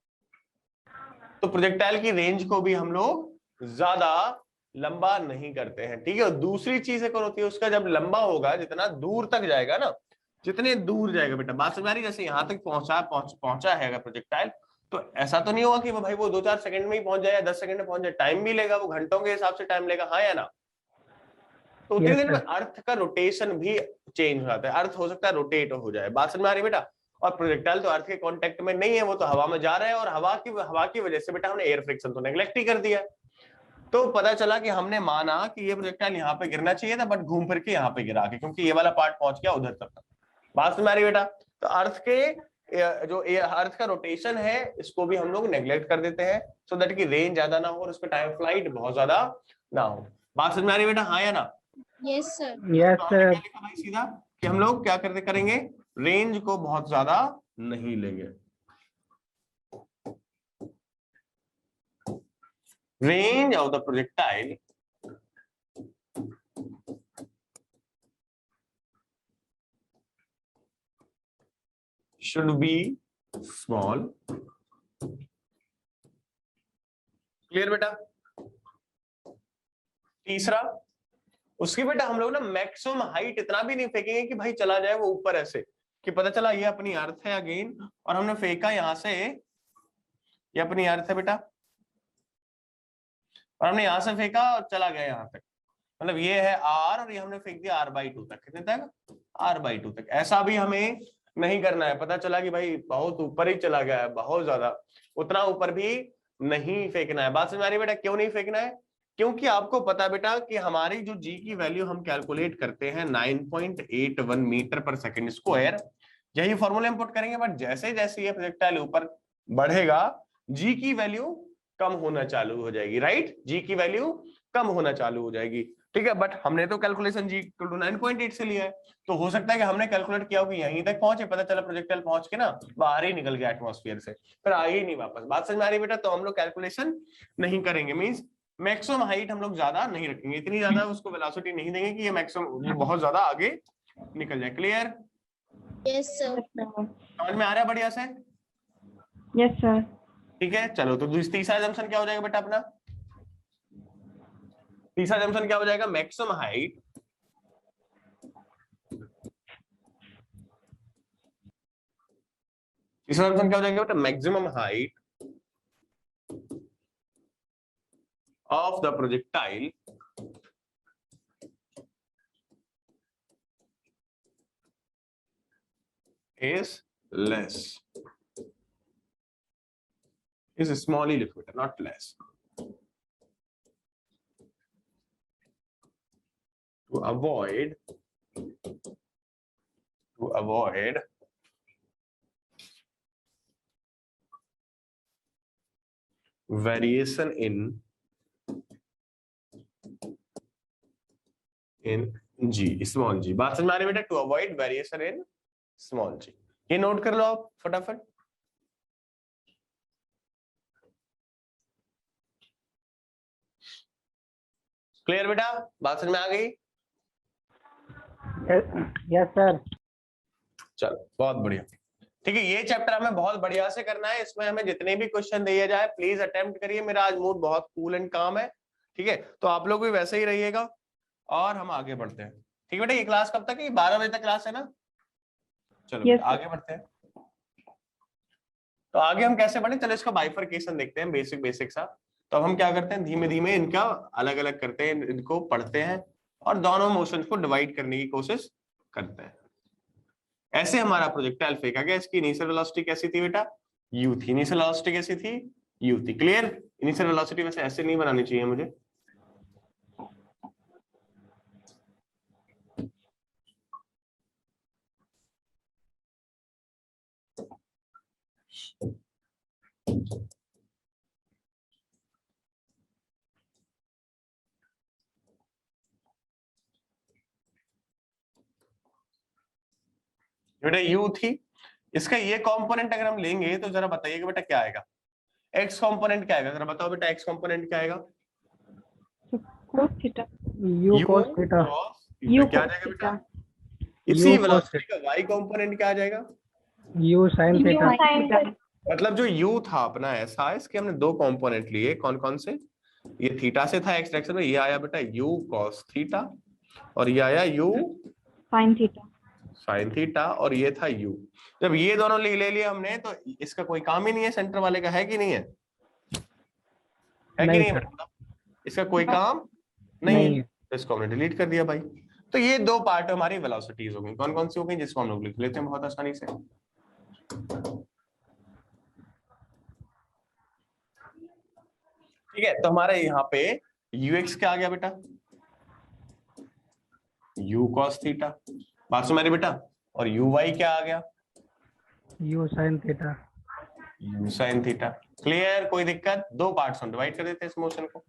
Speaker 1: तो प्रोजेक्टाइल की रेंज को भी हम लोग ज्यादा लंबा नहीं करते हैं, ठीक है। और दूसरी चीज एक और होती है, उसका जब लंबा होगा जितना दूर तक जाएगा ना, जितने दूर जाएगा बेटा, बात समझ आ रही? जैसे यहां तक पहुंचा है अगर प्रोजेक्टाइल, तो ऐसा तो नहीं होगा कि वो भाई वो 2-4 सेकंड में ही पहुंच जाए या 10 सेकंड में पहुंच जाए, टाइम भी लेगा, वो घंटों के हिसाब से टाइम लेगा, हाँ या ना? तो उतनी देर में अर्थ का रोटेशन भी चेंज हो जाता है, अर्थ हो सकता है रोटेट हो जाए, बात समझ में आ रही है बेटा? और प्रोजेक्टाइल तो अर्थ के कांटेक्ट में नहीं है, वो तो हवा में जा रहा है, और हवा की वजह से बेटा हमने एयर फ्रिक्शन तो नेग्लेक्ट ही कर दिया है। तो पता चला कि हमने माना कि ये प्रोजेक्टाइल यहाँ पे गिरना चाहिए था, बट घूम फिर के यहाँ पे गिरा के, क्योंकि ये वाला पार्ट पहुंच गया उधर तक। बात समझ में आ रही बेटा? तो अर्थ के जो अर्थ का रोटेशन है इसको भी हम लोग नेग्लेक्ट कर देते हैं, सो दैट की रेंज ज्यादा ना हो और उसका टाइम फ्लाइट बहुत ज्यादा ना हो। बात समझ में आ रही बेटा, हाँ या ना?
Speaker 2: Yes sir.
Speaker 1: तो हमने क्या लिखा भाई सीधा कि हम लोग क्या करेंगे, रेंज को बहुत ज्यादा नहीं लेंगे। Range of the projectile should be small, clear बेटा? तीसरा, उसकी बेटा हम लोग ना मैक्सिमम हाइट इतना भी नहीं फेंकेंगे कि भाई चला जाए वो ऊपर ऐसे, कि पता चला ये अपनी अर्थ है अगेन, और हमने फेंका यहां से, ये अपनी अर्थ है बेटा, और हमने यहां से फेंका और चला गया यहां तक, मतलब ये है r और ये हमने फेंक दिया r/2 तक, कितने तक? r/2 तक। ऐसा भी हमें नहीं करना है, पता चला कि भाई बहुत ऊपर ही चला गया है, बहुत ज्यादा, उतना ऊपर भी नहीं फेंकना है। बात समझ आ रही बेटा? क्यों नहीं फेंकना है? क्योंकि आपको पता है बेटा कि हमारी जो जी की वैल्यू हम कैलकुलेट करते हैं 9.81 मीटर पर सेकेंड स्क्वायर, यही फॉर्मूला हम पुट करेंगे, बट जैसे जैसे ये प्रोजेक्टाइल ऊपर बढ़ेगा जी की वैल्यू कम होना चालू हो जाएगी, राइट? जी की वैल्यू कम होना चालू हो जाएगी, ठीक है। बट हमने तो कैलकुलेशन जी 9.8 से लिया है, तो हो सकता है कि हमने कैलकुलेट किया हो कि यहीं तक पहुंचे, पता चला प्रोजेक्टाइल पहुंच के ना बाहर ही निकल गया एटमॉस्फेयर से, फिर आए ही नहीं वापस। बात समझ में आ रही बेटा? तो हम लोग कैलकुलेशन नहीं करेंगे, मींस मैक्सिमम हाइट हम लोग ज्यादा नहीं रखेंगे, इतनी ज्यादा उसको वेलोसिटी नहीं देंगे कि ये मैक्सिमम बहुत ज्यादा आगे निकल जाए। क्लियर?
Speaker 2: Yes sir.
Speaker 1: समझ में आ रहा है बढ़िया से?
Speaker 4: Yes sir.
Speaker 1: ठीक है, चलो तो तीसरा जंक्शन क्या हो जाएगा बेटा अपना? तीसरा जंक्शन क्या हो जाएगा? मैक्सिमम हाइट तीसरा जंक्शन क्या हो जाएगा बेटा? Maximum height of the projectile is less, is small ही लिखो बेटा, not less, to avoid variation in g, small g। बात समझ में आ रही है बेटा? To avoid variation in small g, ये नोट कर लो आप फटाफट। क्लियर बेटा? बात समझ में आ गई?
Speaker 5: Yes sir.
Speaker 1: चलो बहुत बढ़िया, ठीक है। ये चैप्टर हमें बहुत बढ़िया से करना है, इसमें हमें जितने भी क्वेश्चन दिए जाए प्लीज अटेम्प्ट करिए। मेरा आज मूड बहुत कूल एंड काम है, ठीक है, तो आप लोग भी वैसे ही रहिएगा और हम आगे बढ़ते हैं। ठीक है बेटा? ये क्लास कब तक है? 12 बजे तक क्लास है ना? चलो
Speaker 4: Yes,
Speaker 1: आगे बढ़ते हैं। तो आगे हम कैसे बढ़े, चलो इसका बाइफरकेशन देखते हैं, बेसिक सा। तो अब हम क्या करते हैं, धीमे धीमे इनका अलग अलग करते हैं, इनको पढ़ते हैं और दोनों मोशन को डिवाइड करने की कोशिश करते हैं। ऐसे हमारा प्रोजेक्टाइल फेंका गया, इसकी इनिशियल वेलोसिटी कैसी थी बेटा? यू थी। इनिशियल वेलोसिटी कैसी थी? यू थी। क्लियर? इनिशियल वेलोसिटी वैसे ऐसे नहीं बनानी चाहिए मुझे, बेटा यू थी। इसका ये कंपोनेंट अगर हम लेंगे तो जरा बताइएगा बेटा क्या आएगा? एक्स कंपोनेंट क्या आएगा, जरा बताओ बेटा एक्स कंपोनेंट क्या आएगा?
Speaker 4: cos theta.
Speaker 5: u cos theta.
Speaker 4: u
Speaker 1: क्या आ
Speaker 4: cos
Speaker 1: जाएगा
Speaker 4: थीटा।
Speaker 1: बेटा? इसी
Speaker 5: u cos
Speaker 1: वेलोसिटी का वाई कंपोनेंट क्या आ जाएगा?
Speaker 5: u sin
Speaker 4: u
Speaker 5: theta.
Speaker 4: sin theta.
Speaker 1: मतलब जो u था अपना ऐसा, इसके हमने दो कंपोनेंट लिए, कौन कौन से? ये थीटा से था एक्स डायरेक्शन में, ये आया बेटा u cos थीटा, और ये आया u
Speaker 4: sin theta.
Speaker 1: sin theta, और ये था u। जब ये दोनों ले लिए हमने, तो इसका कोई काम ही नहीं है सेंटर वाले का, है कि नहीं है? है कि
Speaker 5: नहीं
Speaker 1: नहीं
Speaker 5: सर।
Speaker 1: बेटा? इसका कोई काम नहीं
Speaker 5: नहीं
Speaker 1: है,
Speaker 5: है।
Speaker 1: तो इसको हमने डिलीट कर दिया भाई। तो ये दो पार्ट हमारी वेलोसिटीज हो गई, कौन कौन सी हो गई, जिसको हम लोग लिख लेते हैं बहुत आसानी से। ठीक है, तो हमारे यहाँ पे ux क्या आ गया बेटा? u cos थीटा, बात सुन मेरी बेटा। और uy क्या आ गया?
Speaker 5: u sin theta.
Speaker 1: u sin theta. Clear? कोई दिक्कत? दो पार्ट्स में डिवाइड कर देते हैं इस मोशन को।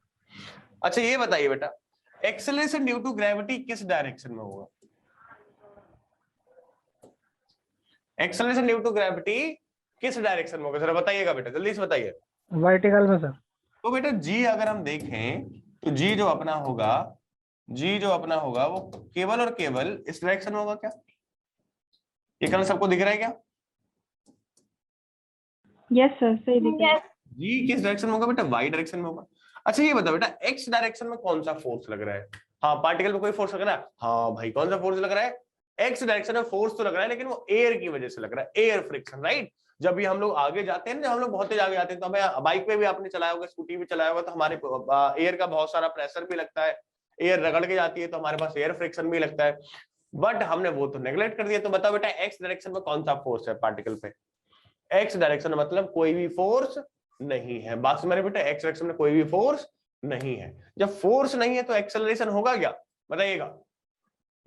Speaker 1: अच्छा ये बताइए बेटा, एक्सेलरेशन ड्यू टू ग्रेविटी किस डायरेक्शन में होगा? एक्सेलरेशन ड्यू टू ग्रेविटी किस डायरेक्शन में होगा, जरा बताइएगा बेटा, जल्दी से बताइए।
Speaker 5: वर्टिकल में सर।
Speaker 1: तो बेटा जी अगर हम देखें तो जी जो अपना होगा वो केवल और केवल इस डायरेक्शन में होगा क्या? ये कल सबको दिख रहा है क्या?
Speaker 4: यस सर, सही दिख रहा है।
Speaker 1: जी किस डायरेक्शन में होगा बेटा? वाई डायरेक्शन में होगा। अच्छा ये बता बेटा, एक्स डायरेक्शन में कौन सा फोर्स लग रहा है? हाँ पार्टिकल पे कोई फोर्स लग रहा है? हाँ भाई कौन सा फोर्स लग रहा है? एक्स डायरेक्शन में फोर्स तो लग रहा है, लेकिन वो एयर की वजह से लग रहा है, एयर फ्रिक्शन, राइट। जब भी हम लोग आगे जाते हैं, जब हम लोग बहुत तेज आगे जाते हैं, तो हमें बाइक पे भी आपने चलाया होगा, स्कूटी भी चलाया होगा, तो हमारे एयर का बहुत सारा प्रेशर भी लगता है, एयर रगड़ के जाती है, तो हमारे पास एयर फ्रिक्शन भी लगता है। बट हमने वो तो नेग्लेक्ट कर दिया। तो बताओ बेटा एक्स डायरेक्शन में कौन सा फोर्स है पार्टिकल पे? एक्स डायरेक्शन मतलब कोई भी फोर्स नहीं है। बात समझ रहे बेटा, एक्स डायरेक्शन में कोई भी फोर्स नहीं है। जब फोर्स नहीं है तो एक्सेलरेशन होगा क्या? बताइएगा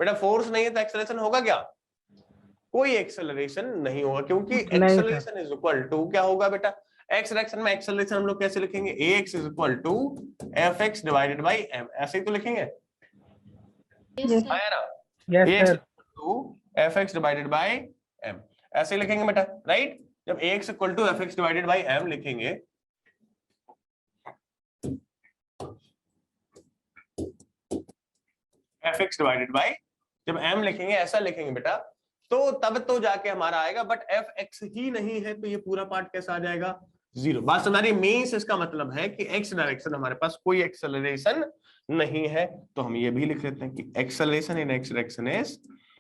Speaker 1: बेटा, फोर्स नहीं है तो एक्सेलरेशन होगा क्या? कोई एक्सेलरेशन नहीं होगा, क्योंकि एक्सेलरेशन इज इक्वल टू क्या होगा बेटा? एक्स डायरेक्शन में एक्सेलरेशन हम लोग कैसे लिखेंगे? ax is equal to fx divided by m, ऐसे ही तो लिखेंगे,
Speaker 2: Yes, sir.
Speaker 1: है ना?
Speaker 5: Yes
Speaker 1: ax
Speaker 5: sir.
Speaker 1: To fx divided by m, ऐसे ही लिखेंगे बेटा, राइट। जब ax equal to fx divided by m लिखेंगे, fx डिवाइडेड बाई, जब m लिखेंगे ऐसा लिखेंगे बेटा, तो तब तो जाके हमारा आएगा। बट fx ही नहीं है तो ये पूरा पार्ट कैसा आ जाएगा? जीरो। बात हमारी मीन्स इसका मतलब है कि x डायरेक्शन हमारे पास कोई एक्सेलरेशन नहीं है, तो हम ये भी लिख लेते हैं कि acceleration in x direction is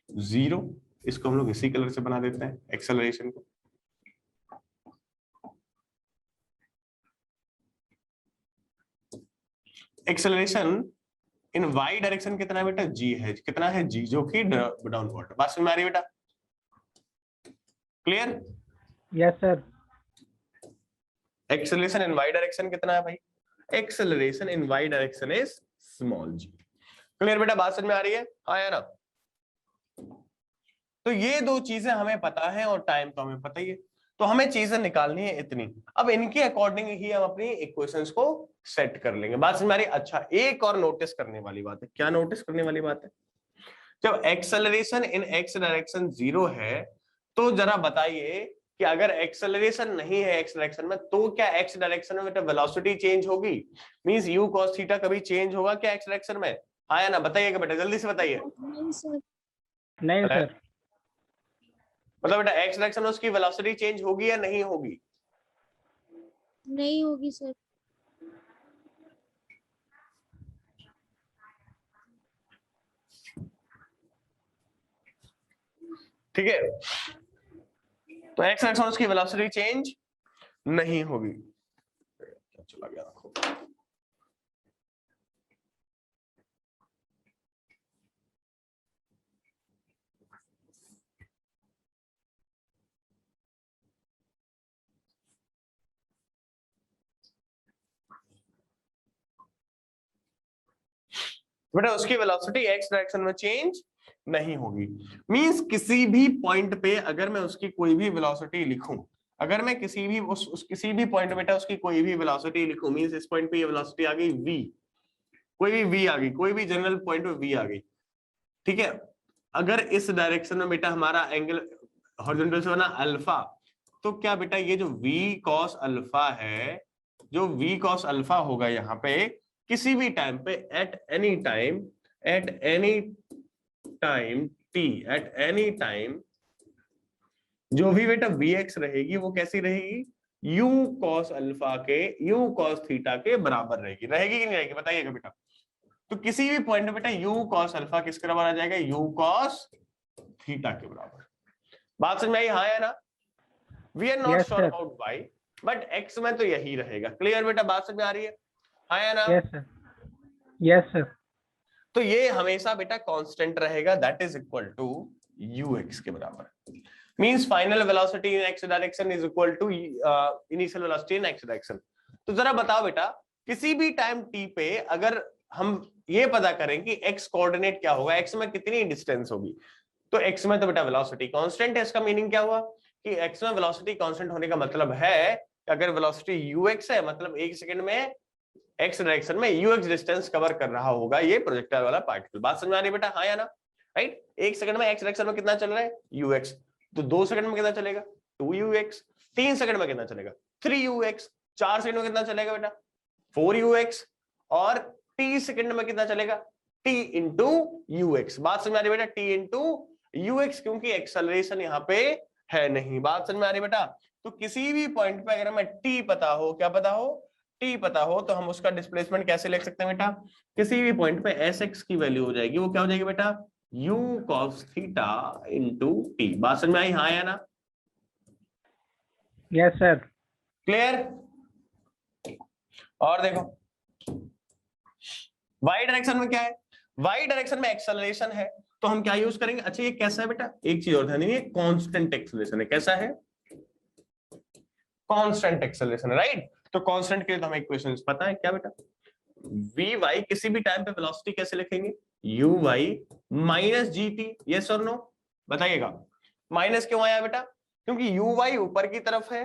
Speaker 1: zero. इसको हम लोग इसी कलर से बना देते हैं एक्सेलरेशन को। एक्सेलरेशन इन y डायरेक्शन कितना है बेटा? g है। कितना है? g, जो कि डाउनवर्ड। बात समझ में आ रही है बेटा? Clear?
Speaker 5: Yes sir.
Speaker 1: Acceleration in y direction कितना है भाई? Acceleration in y direction is small g। Clear बेटा? बात समझ में आ रही है? हाँ या ना? तो ये दो चीजें हमें पता है और टाइम तो हमें पता ही है, तो हमें चीजें निकालनी है इतनी। अब इनके अकॉर्डिंग ही हम अपनी इक्वेशंस को सेट कर लेंगे। बात समझ में आ रही है? अच्छा एक और नोटिस करने वाली बात है। क्या नोटिस करने वाली बात है? जब acceleration in x direction zero है, तो जरा बताइए कि अगर एक्सेलरेशन नहीं है x डायरेक्शन में, तो क्या x डायरेक्शन में बेटा वेलोसिटी चेंज होगी? मींस u cos थीटा कभी चेंज होगा क्या x डायरेक्शन में? हाँ या ना? बताइएगा बेटा, जल्दी से बताइए।
Speaker 2: नहीं सर,
Speaker 5: नहीं सर।
Speaker 1: मतलब बेटा x डायरेक्शन में उसकी वेलोसिटी चेंज होगी या नहीं होगी?
Speaker 2: नहीं होगी सर।
Speaker 1: ठीक है, तो x डायरेक्शन में उसकी वेलोसिटी चेंज नहीं होगी। क्या चला गया देखो। बेटा उसकी वेलोसिटी x डायरेक्शन में चेंज नहीं होगी। मींस किसी भी पॉइंट पे अगर मैं उसकी कोई भी वेलोसिटी लिखूं, अगर मैं किसी भी किसी भी पॉइंट बेटा उसकी कोई भी वेलोसिटी लिखूं, मींस इस पॉइंट पे ये वेलोसिटी आ गई v, कोई भी v आ गई, कोई भी जनरल पॉइंट पे v आ गई, ठीक है। अगर इस डायरेक्शन में बेटा हमारा एंगल हॉरिजॉन्टल से बना अल्फा, तो क्या बेटा ये जो v cos अल्फा है जो v cos अल्फा होगा यहाँ पे किसी भी टाइम पे एट एनी टाइम जो भी बेटा vx रहेगी वो कैसी रहेगी, u cos अल्फा के u cos थीटा के बराबर रहेगी कि नहीं रहेगी, बताइएगा बेटा। तो किसी भी पॉइंट पे बेटा u cos अल्फा किसके बराबर आ जाएगा, u cos थीटा के बराबर। बात समझ में आई, हाँ या ना? We are not sure about y, but x में तो यही रहेगा। क्लियर बेटा, बात समझ में आ रही है, हाँ या ना?
Speaker 5: Yes sir.
Speaker 1: तो ये हमेशा बेटा कांस्टेंट रहेगा, that is equal to ux के बराबर। Means final velocity in x direction is equal to initial velocity in x direction. तो जरा बताओ बेटा, किसी भी टाइम t पे अगर हम ये पता करें कि x कोऑर्डिनेट क्या होगा, x में कितनी डिस्टेंस होगी, तो x में तो बेटा वेलोसिटी कांस्टेंट है। इसका मीनिंग क्या हुआ कि x में वेलोसिटी कांस्टेंट होने का मतलब है कि अगर वेलोसिटी ux है मतलब 1 सेकंड में x डायरेक्शन में ux डिस्टेंस कवर कर रहा होगा ये प्रोजेक्टाइल वाला पार्टिकल। बात समझ में आ रही है बेटा, हाँ या ना? राइट, 1 सेकंड में x डायरेक्शन में कितना चल रहा है, ux, तो 2 सेकंड में कितना चलेगा, 2ux, 3 सेकंड में कितना चलेगा, 3ux, 4 सेकंड में कितना चलेगा बेटा, 4ux, और t सेकंड में कितना चलेगा, t इंटू ux। बात समझ में आ रही है बेटा, t इंटू ux, क्योंकि एक्सेलरेशन यहाँ पे है नहीं। बात समझ में आ रही है बेटा? तो किसी भी पॉइंट पे अगर हमें t पता हो, क्या पता हो, t पता हो, तो हम उसका डिस्प्लेसमेंट कैसे लिख सकते हैं बेटा, किसी भी पॉइंट पे sx की वैल्यू हो जाएगी, वो क्या हो जाएगी बेटा, u cos theta into t। बात समझ में आई, हाँ या ना?
Speaker 5: Yes sir.
Speaker 1: क्लियर? और देखो y डायरेक्शन में क्या है, y डायरेक्शन में एक्सेलरेशन है, तो हम क्या यूज करेंगे, अच्छा ये कैसा है बेटा, एक चीज और ध्यान दीजिए, कांस्टेंट एक्सेलरेशन है। कैसा है, कांस्टेंट एक्सेलरेशन है, राइट। तो कांस्टेंट के लिए तो हमें इक्वेशन पता है, क्या बेटा, vy किसी भी टाइम पे वेलोसिटी कैसे लिखेंगे, uy माइनस gt, यस और नो, बताइएगा। माइनस क्यों आया बेटा, क्योंकि uy ऊपर की तरफ है,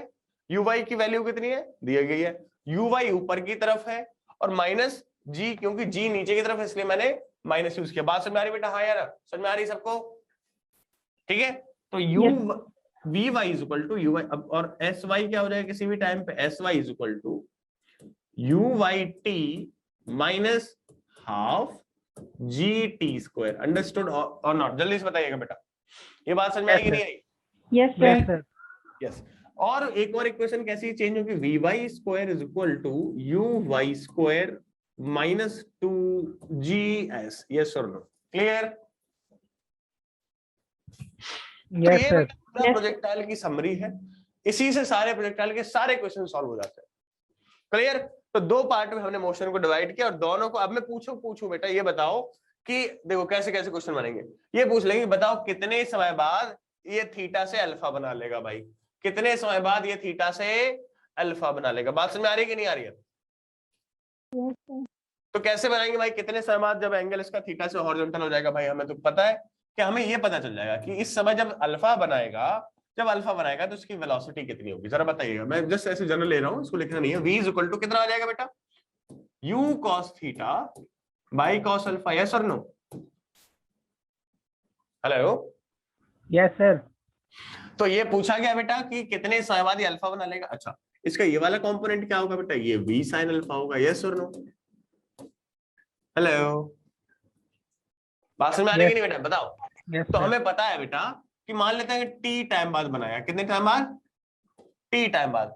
Speaker 1: uy की वैल्यू कितनी है, दी गई है, uy ऊपर की तरफ है, और माइनस g, क्योंकि g नीचे की तरफ है इसलिए मैंने माइनस यूज किया। बात समझ में आ रही बेटा, हाँ यार, समझ में आ रही सबको? ठीक है, तो vy is equal to uy, अब और sy क्या हो जाएगा किसी भी टाइम पे, sy is equal to uyt minus half gt square. Understood और नॉट? जल्दी से बताइएगा बेटा, ये बात समझ में आई कि नहीं आई?
Speaker 4: Yes sir.
Speaker 1: यस। और एक और इक्वेशन कैसी चेंज होगी, vy square is equal to uy square minus 2gs, yes और no? Clear?
Speaker 5: Yes sir.
Speaker 1: Projectile की समरी है, इसी से सारे प्रोजेक्टाइल के सारे क्वेश्चन सॉल्व हो जाते हैं। क्लियर? तो 2 पार्ट में हमने मोशन को डिवाइड किया और दोनों को, अब मैं पूछूं बेटा, ये बताओ कि देखो कैसे कैसे क्वेश्चन बनेंगे। ये पूछ लेंगे, बताओ कितने समय बाद ये थीटा से अल्फा बना लेगा, भाई कितने समय बाद ये थीटा से अल्फा बना लेगा। बात समझ में आ रही है कि नहीं आ रही है? तो कैसे बनाएंगे भाई, कितने समय बाद जब एंगल इसका थीटा से हॉरिजॉन्टल हो जाएगा, भाई हमें तो पता है कि हमें ये पता चल जाएगा कि इस समय जब अल्फा बनाएगा तो इसकी वेलोसिटी कितनी होगी, जरा बताइएगा। मैं जस्ट ऐसे जनरल ले रहा हूं, इसको लिखना नहीं है। v इज इक्वल टू कितना आ जाएगा बेटा, u cos theta by cos alpha, yes और नो? हेलो?
Speaker 5: Yes sir.
Speaker 1: तो ये पूछा गया बेटा कि कितने समय बाद ये अल्फा बना लेगा। अच्छा, इसका ये वाला कंपोनेंट क्या होगा बेटा, ये v sin अल्फा होगा, यस और नो? हेलो, बात समझ में आ रही है कि नहीं बेटा, बताओ।
Speaker 5: यस
Speaker 1: तो
Speaker 5: सर।
Speaker 1: हमें पता है बेटा कि मान लेते हैं कि t टाइम बाद बनाया, कितने टाइम बाद, t टाइम बाद।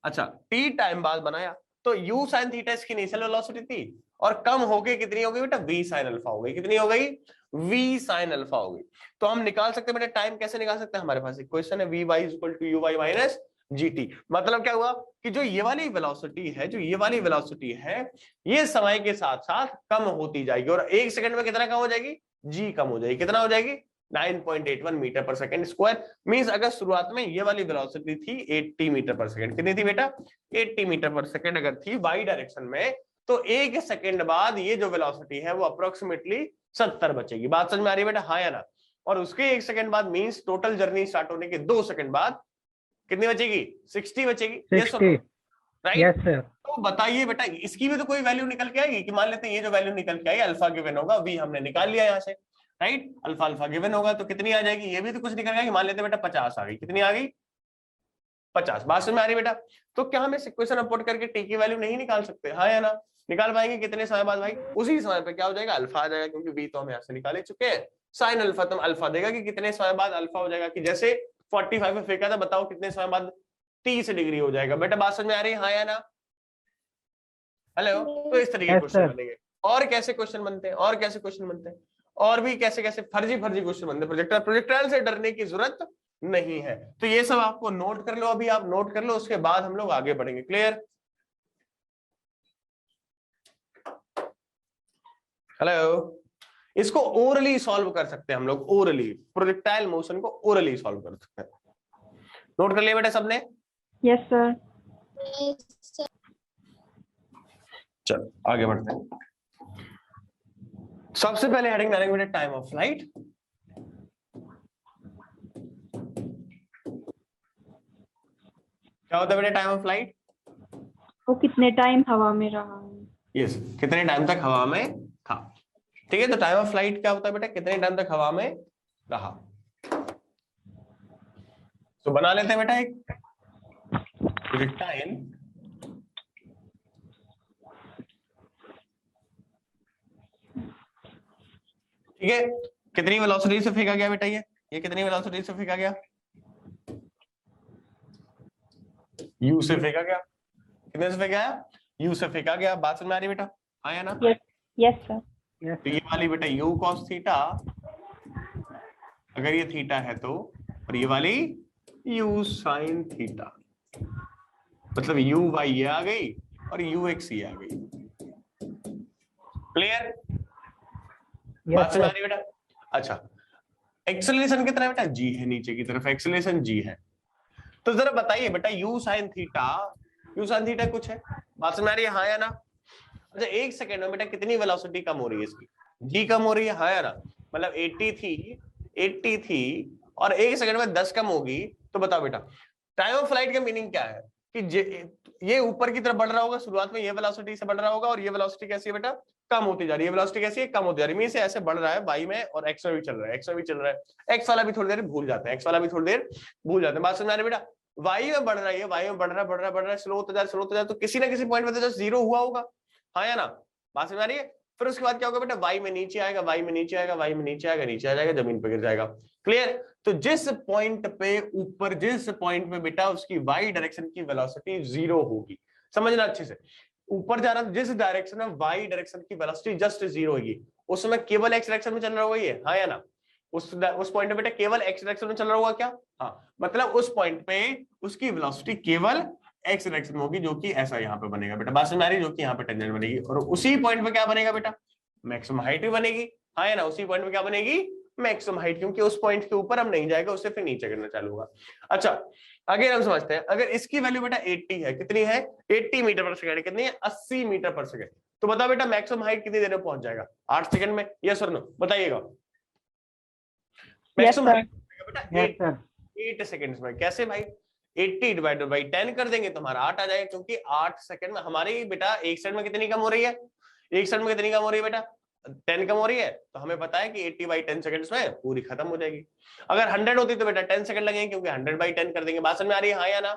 Speaker 1: अच्छा, t टाइम बाद बनाया तो u sin थीटा इसकी इनिशियल वेलोसिटी थी, और कम होके कितनी हो गई बेटा, v sin अल्फा हो गई। कितनी हो गई, v sin अल्फा हो गई। तो हम निकाल सकते हैं बेटा टाइम, कैसे निकाल सकते हैं, हमारे पास इक्वेशन है vy is equal to uy minus gt। मतलब क्या हुआ कि जो ये वाली वेलोसिटी है, ये समय के साथ साथ कम होती जाएगी, और 1 सेकंड में कितना कम हो जाएगी, g कम हो जाएगी। कितना हो जाएगी, 9.81 मीटर पर सेकंड स्क्वायर। मींस अगर शुरुआत में ये वाली वेलोसिटी थी 80 मीटर पर सेकंड, कितनी थी बेटा, 80 मीटर पर सेकंड अगर थी y डायरेक्शन में, तो 1 सेकंड बाद ये जो वेलोसिटी है वो अप्रोक्सीमेटली 70 बचेगी। बात समझ में आ रही है बेटा, हाँ या ना? और उसके 1 सेकंड बाद मींस टोटल जर्नी स्टार्ट होने के 2 सेकंड बाद कितनी बचेगी, 60 बचेगी, यस और नो? राइट।
Speaker 5: Yes sir.
Speaker 1: तो बताइए बेटा, इसकी भी तो कोई वैल्यू निकल के आएगी कि मान लेते हैं ये जो वैल्यू निकल के आई अल्फा गिवन होगा, v हमने निकाल लिया यहाँ से, राइट, अल्फा गिवन होगा तो कितनी आ जाएगी, ये भी तो कुछ निकल गया कि मान लेते हैं बेटा 50 आ गई, कितनी आ गई, 50। बात समझ में आ रही बेटा? तो क्या हम इस इक्वेशन में पुट करके टी की वैल्यू नहीं निकाल सकते? हाँ या ना? निकाल पाएंगे। कितने समय बाद भाई? उसी समय पे क्या हो जाएगा, अल्फा आ जाएगा, क्योंकि बी तो हम यहाँ से निकाले चुके हैं। साइन अल्फा, तुम अल्फा देगा कि कितने समय बाद अल्फा हो जाएगा, कि जैसे 45 में फेंका था, बताओ कितने समय बाद 30 डिग्री हो जाएगा। बेटा बात समझ में आ रही है? हाँ या ना? हेलो? तो इस तरीके के क्वेश्चन बनेंगे। और कैसे क्वेश्चन बनते हैं, और कैसे क्वेश्चन बनते हैं, और भी कैसे कैसे फर्जी क्वेश्चन बनते हैं। प्रोजेक्टाइल से डरने की जरूरत नहीं है। तो ये सब आपको नोट कर लो, अभी आप नोट कर लो, उसके बाद हम लोग आगे बढ़ेंगे। क्लियर? हेलो? इसको ओरली सॉल्व कर सकते हैं हम लोग, ओरली प्रोजेक्टाइल मोशन को ओरली सॉल्व कर सकते हैं। नोट कर लिया बेटा सबने?
Speaker 4: Yes sir.
Speaker 1: चलो आगे बढ़ते हैं। सबसे पहले हेडिंग डालेंगे बेटा टाइम ऑफ फ्लाइट। क्या होता है बेटा टाइम ऑफ फ्लाइट?
Speaker 4: वो कितने टाइम हवा में रहा है।
Speaker 1: यस, कितने टाइम तक हवा में था। ठीक है, तो टाइम ऑफ फ्लाइट क्या होता है बेटा? कितने टाइम तक हवा में रहा। तो बना लेते हैं बेटा एक प्रोजेक्टाइल ठीक है, कितनी वेलोसिटी से फेंका गया बेटा? ये कितनी वेलोसिटी से फेंका गया? यू से फेंका गया। कितने से फेंका गया? यू से फेंका गया। बात समझ में आ रही बेटा? आया ना?
Speaker 4: Yes sir.
Speaker 1: तो ये वाली बेटा यू कॉस थीटा, अगर ये थीटा है तो, और ये वाली यू साइन थीटा, मतलब यू वाई ये आ गई और यू एक्स ये आ गई। क्लियर? बात समझ आ रही बेटा? अच्छा, एक्सेलरेशन कितना है बेटा? जी है, नीचे की तरफ एक्सेलरेशन जी है। तो जरा बताइए बेटा यू साइन थीटा कुछ है। बात समझ आ रही है? हाँ या ना? अच्छा, एक सेकेंड में बेटा कितनी वेलोसिटी कम हो रही है इसकी? जी कम हो रही है। हाँ या ना? मतलब 80 थी और एक सेकंड में 10 कम होगी। तो बताओ बेटा टाइम ऑफ फ्लाइट का मीनिंग क्या है? कि ये ऊपर की तरफ बढ़ रहा होगा, शुरुआत में ये वेलोसिटी से बढ़ रहा होगा, और ये वेलोसिटी कैसी है बेटा? कम होती जा रही है। वेलोसिटी कैसी है? कम होती जा रही है। मीन से ऐसे बढ़ रहा है वाई में, और एक्स में भी चल रहा है, एक्स में भी चल रहा है। एक्स वाला भी थोड़ी देर भूल जाते हैं, एक्स वाला भी थोड़ी देर भूल जाते हैं। बात समझ आ रही है बेटा? वाई में बढ़ रहा है, वाई में बढ़ रहा है, स्लो होता जा रहा, तो किसी ना किसी पॉइंट पे तो जीरो हुआ होगा। हाँ या ना? बात समझ आ रही है? फिर उसके बाद क्या होगा बेटा? वाई में नीचे आएगा, वाई में नीचे आएगा, वाई में नीचे आएगा, नीचे आ जाएगा, जमीन पर गिर जाएगा। क्लियर? तो जिस पॉइंट पे ऊपर, जिस पॉइंट पे बेटा उसकी वाई डायरेक्शन की वेलोसिटी जीरो होगी, समझना अच्छे से, ऊपर जाना जिस डायरेक्शन में वाई डायरेक्शन की वेलोसिटी जस्ट जीरो होगी, उस समय केवल एक्स डायरेक्शन में चल रहा होगा ये। हाँ या ना? उस पॉइंट पे बेटा केवल एक्स डायरेक्शन में चल रहा होगा क्या? हाँ, मतलब उस पॉइंट पे उसकी वेलोसिटी केवल एक्स डायरेक्शन में होगी, जो कि ऐसा यहाँ पे बनेगा बेटा। बात समझ आ रही है? जो कि यहाँ पे टेंजेंट बनेगी, और उसी पॉइंट पे क्या बनेगा बेटा? मैक्सिमम हाइट भी बनेगी। हाँ या ना? उसी पॉइंट पे क्या बनेगी? मैक्सिमम हाइट, क्योंकि उस पॉइंट के ऊपर हम नहीं जाएगा, उससे फिर नीचे गिरना चालू होगा। अच्छा, आगे हम समझते हैं। अगर इसकी वैल्यू बेटा 80 है, कितनी है? 80 मीटर पर सेकंड। कितनी है? 80 मीटर पर सेकंड। तो बताओ बेटा मैक्सिमम हाइट कितनी देर में पहुंच जाएगा? 8 सेकंड में? यस और नो बताइएगा। मैक्सिमम हाइट बेटा 8 सेकंड्स में। कैसे भाई? 80 डिवाइडेड बाई 10 कर देंगे तो हमारा 8 आ जाएगा, क्योंकि 8 सेकंड में हमारी बेटा एक सेकंड में कितनी कम हो रही है? एक सेकंड में कितनी कम हो रही है बेटा? 10 कम हो रही है। तो हमें पता है कि 80 बाई 10 सेकंड्स में पूरी खत्म हो जाएगी। अगर 100 होती तो बेटा 10 सेकंड लगेंगे, क्योंकि 100 बाई 10 कर देंगे। बात समझ में आ रही है? हाँ या ना?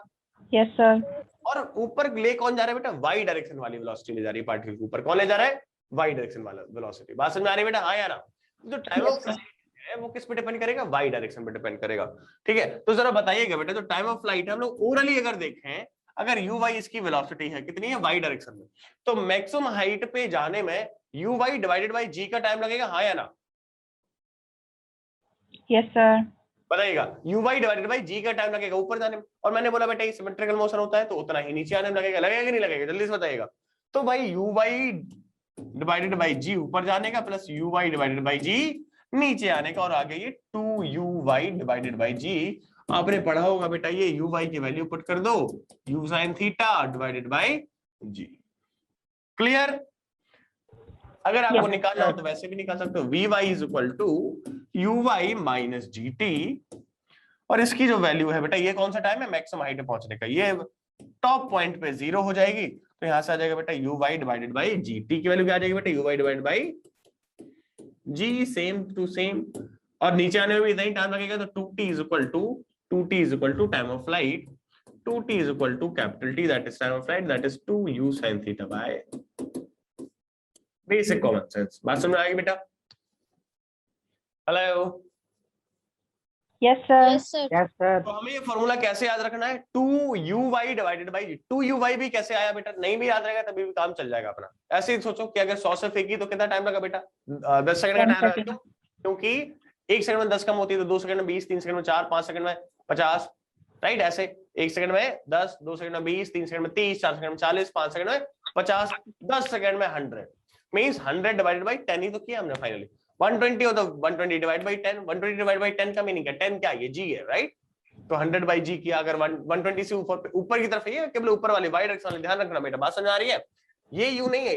Speaker 4: Yes sir. और
Speaker 1: ऊपर ले कौन जा रहा है बेटा? वाई डायरेक्शन वाली वेलोसिटी ले जा रही है पार्टिकल के ऊपर। कौन ले जा रहा है? वाई डायरेक्शन वाला वेलोसिटी। बात समझ में आ रही है बेटा? हाँ या ना? जो टाइम ऑफ फ्लाइट है वो किस पे डिपेंड करेगा? वाई डायरेक्शन पे डिपेंड करेगा। ठीक है, तो जरा बताइएगा बेटा, जो टाइम ऑफ फ्लाइट है हम लोग ओरली अगर देखें, अगर यू वाई इसकी वेलोसिटी है, कितनी है? वाई डायरेक्शन में, तो मैक्सिमम हाइट पे जाने में यू वाई डिवाइडेड बाई जी का टाइम लगेगा। हाँ या ना?
Speaker 4: Yes sir.
Speaker 1: बताइएगा। यू वाई डिवाइडेड बाई जी का टाइम लगेगा ऊपर जाने में, और मैंने बोला बेटा ये सिमेट्रिकल मोशन होता है तो उतना ही नीचे आने में लगेगा। लगेगा कि नहीं लगेगा? जल्दी से बताइएगा। तो भाई u y divided by g ऊपर जाने का, plus u y divided by g नीचे आने का, और आगे ये 2u डिवाइडेड बाई जी। आपने पढ़ा होगा बेटा, ये u की वैल्यू पुट कर दो, u sin theta divided by G. Clear? अगर आपको निकालना हो तो वैसे भी निकाल सकते हो। vy is equal to uy minus gt, और इसकी जो वैल्यू है बेटा, ये कौन सा टाइम है? मैक्सिमम हाइट पे पहुंचने का। ये टॉप पॉइंट पे जीरो हो जाएगी, तो यहां से आ जाएगा बेटा uy डिवाइडेड बाई gt की वैल्यू क्या आ जाएगी बेटा? uy divided by G, same to same, और नीचे आने में भी इतना ही टाइम लगेगा। तो 2t is equal to time of flight, 2t is equal to capital T, that is time of flight, that is 2u sin theta by basic common sense. बात समझ में आएगी बेटा? Hello,
Speaker 4: yes sir.
Speaker 2: Yes, sir.
Speaker 5: Yes, sir.
Speaker 1: तो हमें ये फॉर्मूला कैसे याद रखना है? 2uy डिवाइडेड बाई 2uy भी कैसे आया बेटा? नहीं भी याद रहेगा तभी भी काम चल जाएगा अपना। ऐसे ही सोचो कि अगर 100 से फेंकी तो कितना टाइम लगा बेटा? 10 सेकंड का टाइम लगा, क्योंकि 1 सेकंड में 10 कम होती है, तो 2 सेकंड में 20, 3 सेकंड में 4, 5 सेकंड में 50, राइट? ऐसे 1 सेकंड में 10, 2 सेकंड में 20, 3 सेकंड में 30, 4 सेकंड में 40, 5 सेकंड में 50, 10 सेकंड में 100, मींस 100 डिवाइडेड बाई 10 ही तो किया हमने फाइनली। 120 हो तो 120 डिवाइड बाई 10, 120 डिवाइड बाई 10 का मीनिंग क्या? 10 क्या है? ये g है, राइट? तो 100 बाई g किया। अगर 120 से ऊपर की तरफ है, ये केवल ऊपर वाली y डायरेक्शन वाली, ध्यान रखना बेटा, बात समझ आ रही है? ये u नहीं है,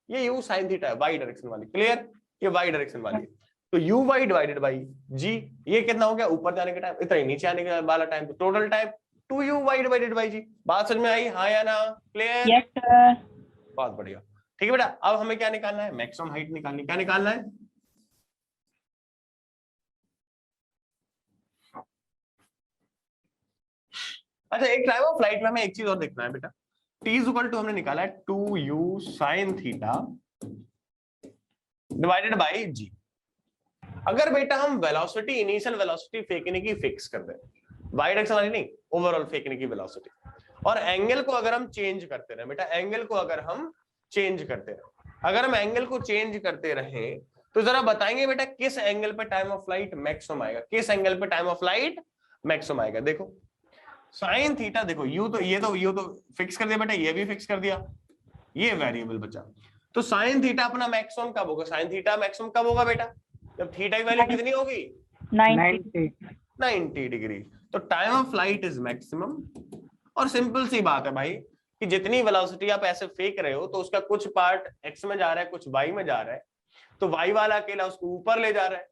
Speaker 1: ये u sin थीटा है, y डायरेक्शन वाली, क्लियर? ये y डायरेक्शन वाली है। तो uy डिवाइडेड बाई g, ये कितना हो गया? ऊपर जाने का टाइम, इतना ही नीचे आने का वाला टाइम, तो total time 2uy divided by g। बात समझ में आई? हाँ या ना? क्लियर?
Speaker 4: Yes sir.
Speaker 1: बहुत बढ़िया, ठीक है बेटा। अब हमें क्या निकालना है? मैक्सिमम हाइट निकालनी। क्या निकालना है? अच्छा, एक टाइम ऑफ फ्लाइट में हमें एक चीज और देखना है बेटा। t इज इक्वल टू हमने निकाला है 2u sin theta divided by g। अगर बेटा हम वेलोसिटी, इनिशियल वेलोसिटी फेंकने की फिक्स कर दें, वाई डायरेक्शन वाली नहीं, ओवरऑल फेंकने की वेलोसिटी, और एंगल को अगर हम चेंज करते रहे बेटा, एंगल को अगर हम चेंज करते रहे, अगर हम एंगल को चेंज करते रहे, तो जरा बताएंगे बेटा किस एंगल पे टाइम ऑफ फ्लाइट मैक्सिमम आएगा? किस एंगल पे टाइम ऑफ फ्लाइट मैक्सिमम आएगा? देखो साइन थीटा, देखो यू तो फिक्स कर दिया बेटा, ये भी फिक्स कर दिया, ये वेरिएबल बचा। तो साइन थीटा अपना मैक्सिमम कब होगा? साइन थीटा मैक्सिमम कब होगा बेटा? जब थीटा की वैल्यू कितनी होगी? 90 डिग्री। तो time of flight is maximum. और सिंपल सी बात है भाई कि जितनी वेलोसिटी आप ऐसे फेंक रहे हो, तो उसका कुछ पार्ट एक्स में जा रहा है, कुछ वाई में जा रहा है, तो वाई वाला अकेला उसको ऊपर ले जा रहा है,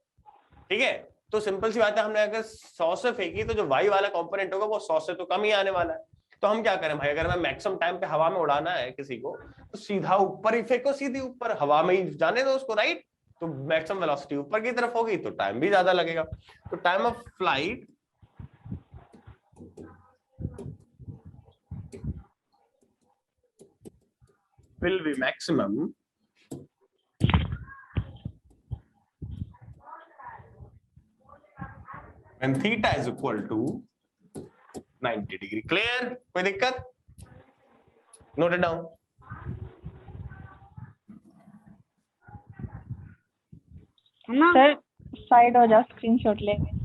Speaker 1: ठीक है? तो सिंपल सी बात है, हमने अगर 100 से फेंकी तो जो वाई वाला कंपोनेंट होगा वो 100 से तो कम ही आने वाला है। तो हम क्या करें भाई, अगर हमें मैक्सिमम टाइम पे हवा में उड़ाना है किसी को, तो सीधा ऊपर ही फेंको, सीधी ऊपर हवा में ही जाने दो उसको, राइट? तो मैक्सिमम वेलोसिटी ऊपर की तरफ होगी, तो टाइम भी ज्यादा लगेगा। तो time of flight will be maximum when theta is equal to 90 degree. Clear? कोई दिक्कत? Note it down.
Speaker 4: Sir side हो जाओ, स्क्रीनशॉट लेंगे।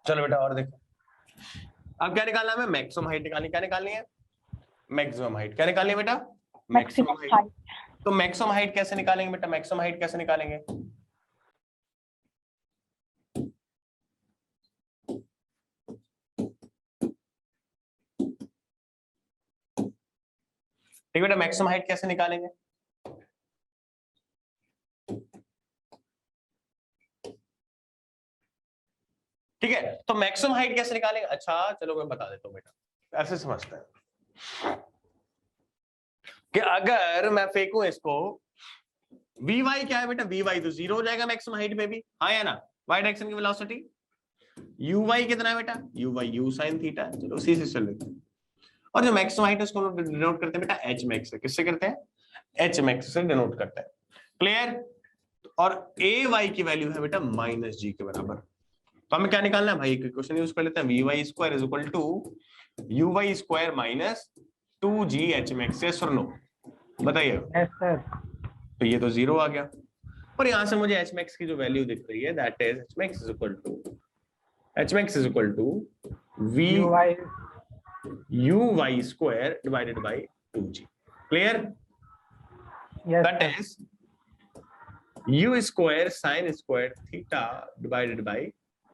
Speaker 1: चलो बेटा और देखो, अब क्या निकालना है? हमें मैक्सिमम हाइट निकालनी। क्या निकालनी है? Maximum height. क्या निकालनी है बेटा? Maximum height. तो मैक्सिमम हाइट कैसे निकालेंगे बेटा? मैक्सिमम हाइट कैसे निकालेंगे? ठीक है बेटा, मैक्सिमम हाइट कैसे निकालेंगे? ठीक है, तो मैक्सिमम हाइट कैसे निकालेंगे? अच्छा चलो मैं बता देता हूं बेटा, ऐसे समझते हैं कि अगर मैं फेंकूं इसको, वी वाई क्या है बेटा? वी वाई तो 0 हो जाएगा मैक्सिमम हाइट में भी, हाँ या ना? वाई डायरेक्शन की वेलोसिटी। यू वाई कितना है बेटा? You why you sine theta. चलो उसी से चल लेते हैं। और जो मैक्सिमम हाइट है उसको हम डिनोट करते हैं बेटा एच मैक्स से। किससे करते हैं? एच मैक्स से डिनोट करते हैं। क्लियर? और ए वाई की वैल्यू है बेटा माइनस जी के बराबर। तो हमें क्या निकालना है भाई? क्वेश्चन यूज कर लेते हैं। V Y square is equal to U Y square minus 2g H max. Yes और नो? बताइए।
Speaker 5: Yes, sir.
Speaker 1: तो ये तो 0 आ गया, और यहां से मुझे एच मैक्स की जो वैल्यू दिख रही है, that is H max is equal to V U Y square divided by 2g। Clear?
Speaker 5: Yes,
Speaker 1: that is U square sine square theta divided by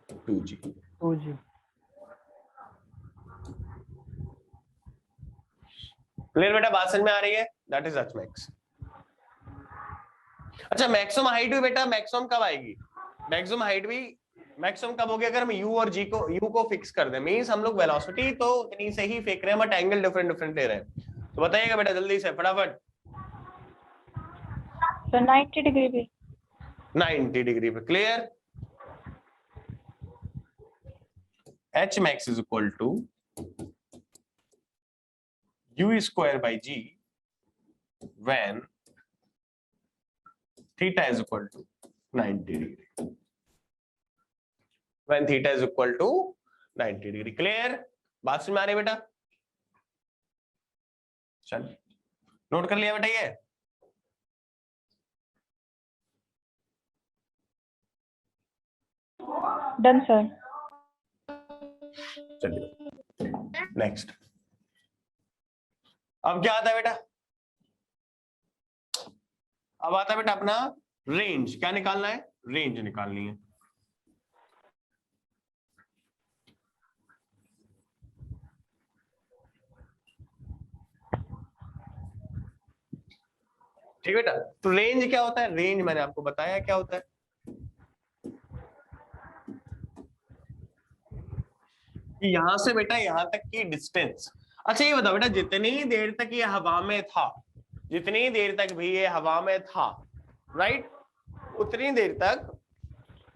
Speaker 1: 2g।
Speaker 5: 2G.
Speaker 1: Clear बेटा? बात समझ में आ रही है? That is H max. अच्छा, मैक्सिमम हाइट भी बेटा मैक्सिमम कब आएगी? मैक्सिमम हाइट भी मैक्सिमम कब होगी? अगर हम यू और जी को, यू को फिक्स कर दें, मींस हम लोग वेलोसिटी तो इतनी से ही फेंक रहे हैं, बट एंगल डिफरेंट डिफरेंट ले रहे हैं। तो बताइएगा बेटा जल्दी से फटाफट।
Speaker 4: तो 90 डिग्री पे।
Speaker 1: 90 डिग्री पे। Clear? H max is equal to u square by G when theta is equal to 90 degree. When theta is equal to 90 degree. Clear? बात समझ में आ रही है बेटा? चल नोट कर लिया बेटा ये?
Speaker 4: Done sir.
Speaker 1: चलिए नेक्स्ट। अब क्या आता है बेटा? अब आता है बेटा अपना रेंज। क्या निकालना है? रेंज निकालनी है। ठीक बेटा? तो रेंज क्या होता है? रेंज मैंने आपको बताया क्या होता है। कि यहां से बेटा यहां तक की डिस्टेंस। अच्छा ये बताओ बेटा, जितनी देर तक ये हवा में था, जितनी देर तक भी ये हवा में था, राइट, उतनी देर तक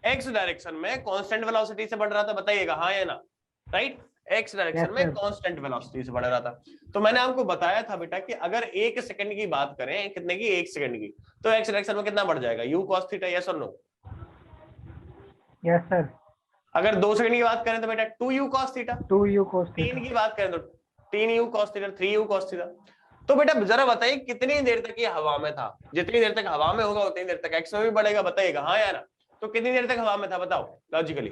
Speaker 1: एक्स डायरेक्शन में कांस्टेंट वेलोसिटी से बढ़ रहा था। बताइएगा हाँ या ना? राइट, एक्स डायरेक्शन में कांस्टेंट वेलोसिटी से बढ़ रहा था। तो मैंने आपको बताया था बेटा कि अगर 1 सेकंड की बात करें, कितने की? 1 सेकंड की, तो एक्स डायरेक्शन में कितना बढ़ जाएगा? u cos थीटा, यस और नो?
Speaker 5: Yes sir.
Speaker 1: अगर 2 सेकंड की बात करें तो बेटा 2u cos theta.
Speaker 5: 2u cos theta.
Speaker 1: 3 की बात करें तो 3u cos theta, 3u cos theta. तो बेटा जरा बताइए कितनी देर तक ये हवा में था? जितनी देर तक हवा में होगा उतनी देर तक एक्स में भी बढ़ेगा। बताइएगा हाँ या ना? तो कितनी देर तक हवा में था बताओ लॉजिकली?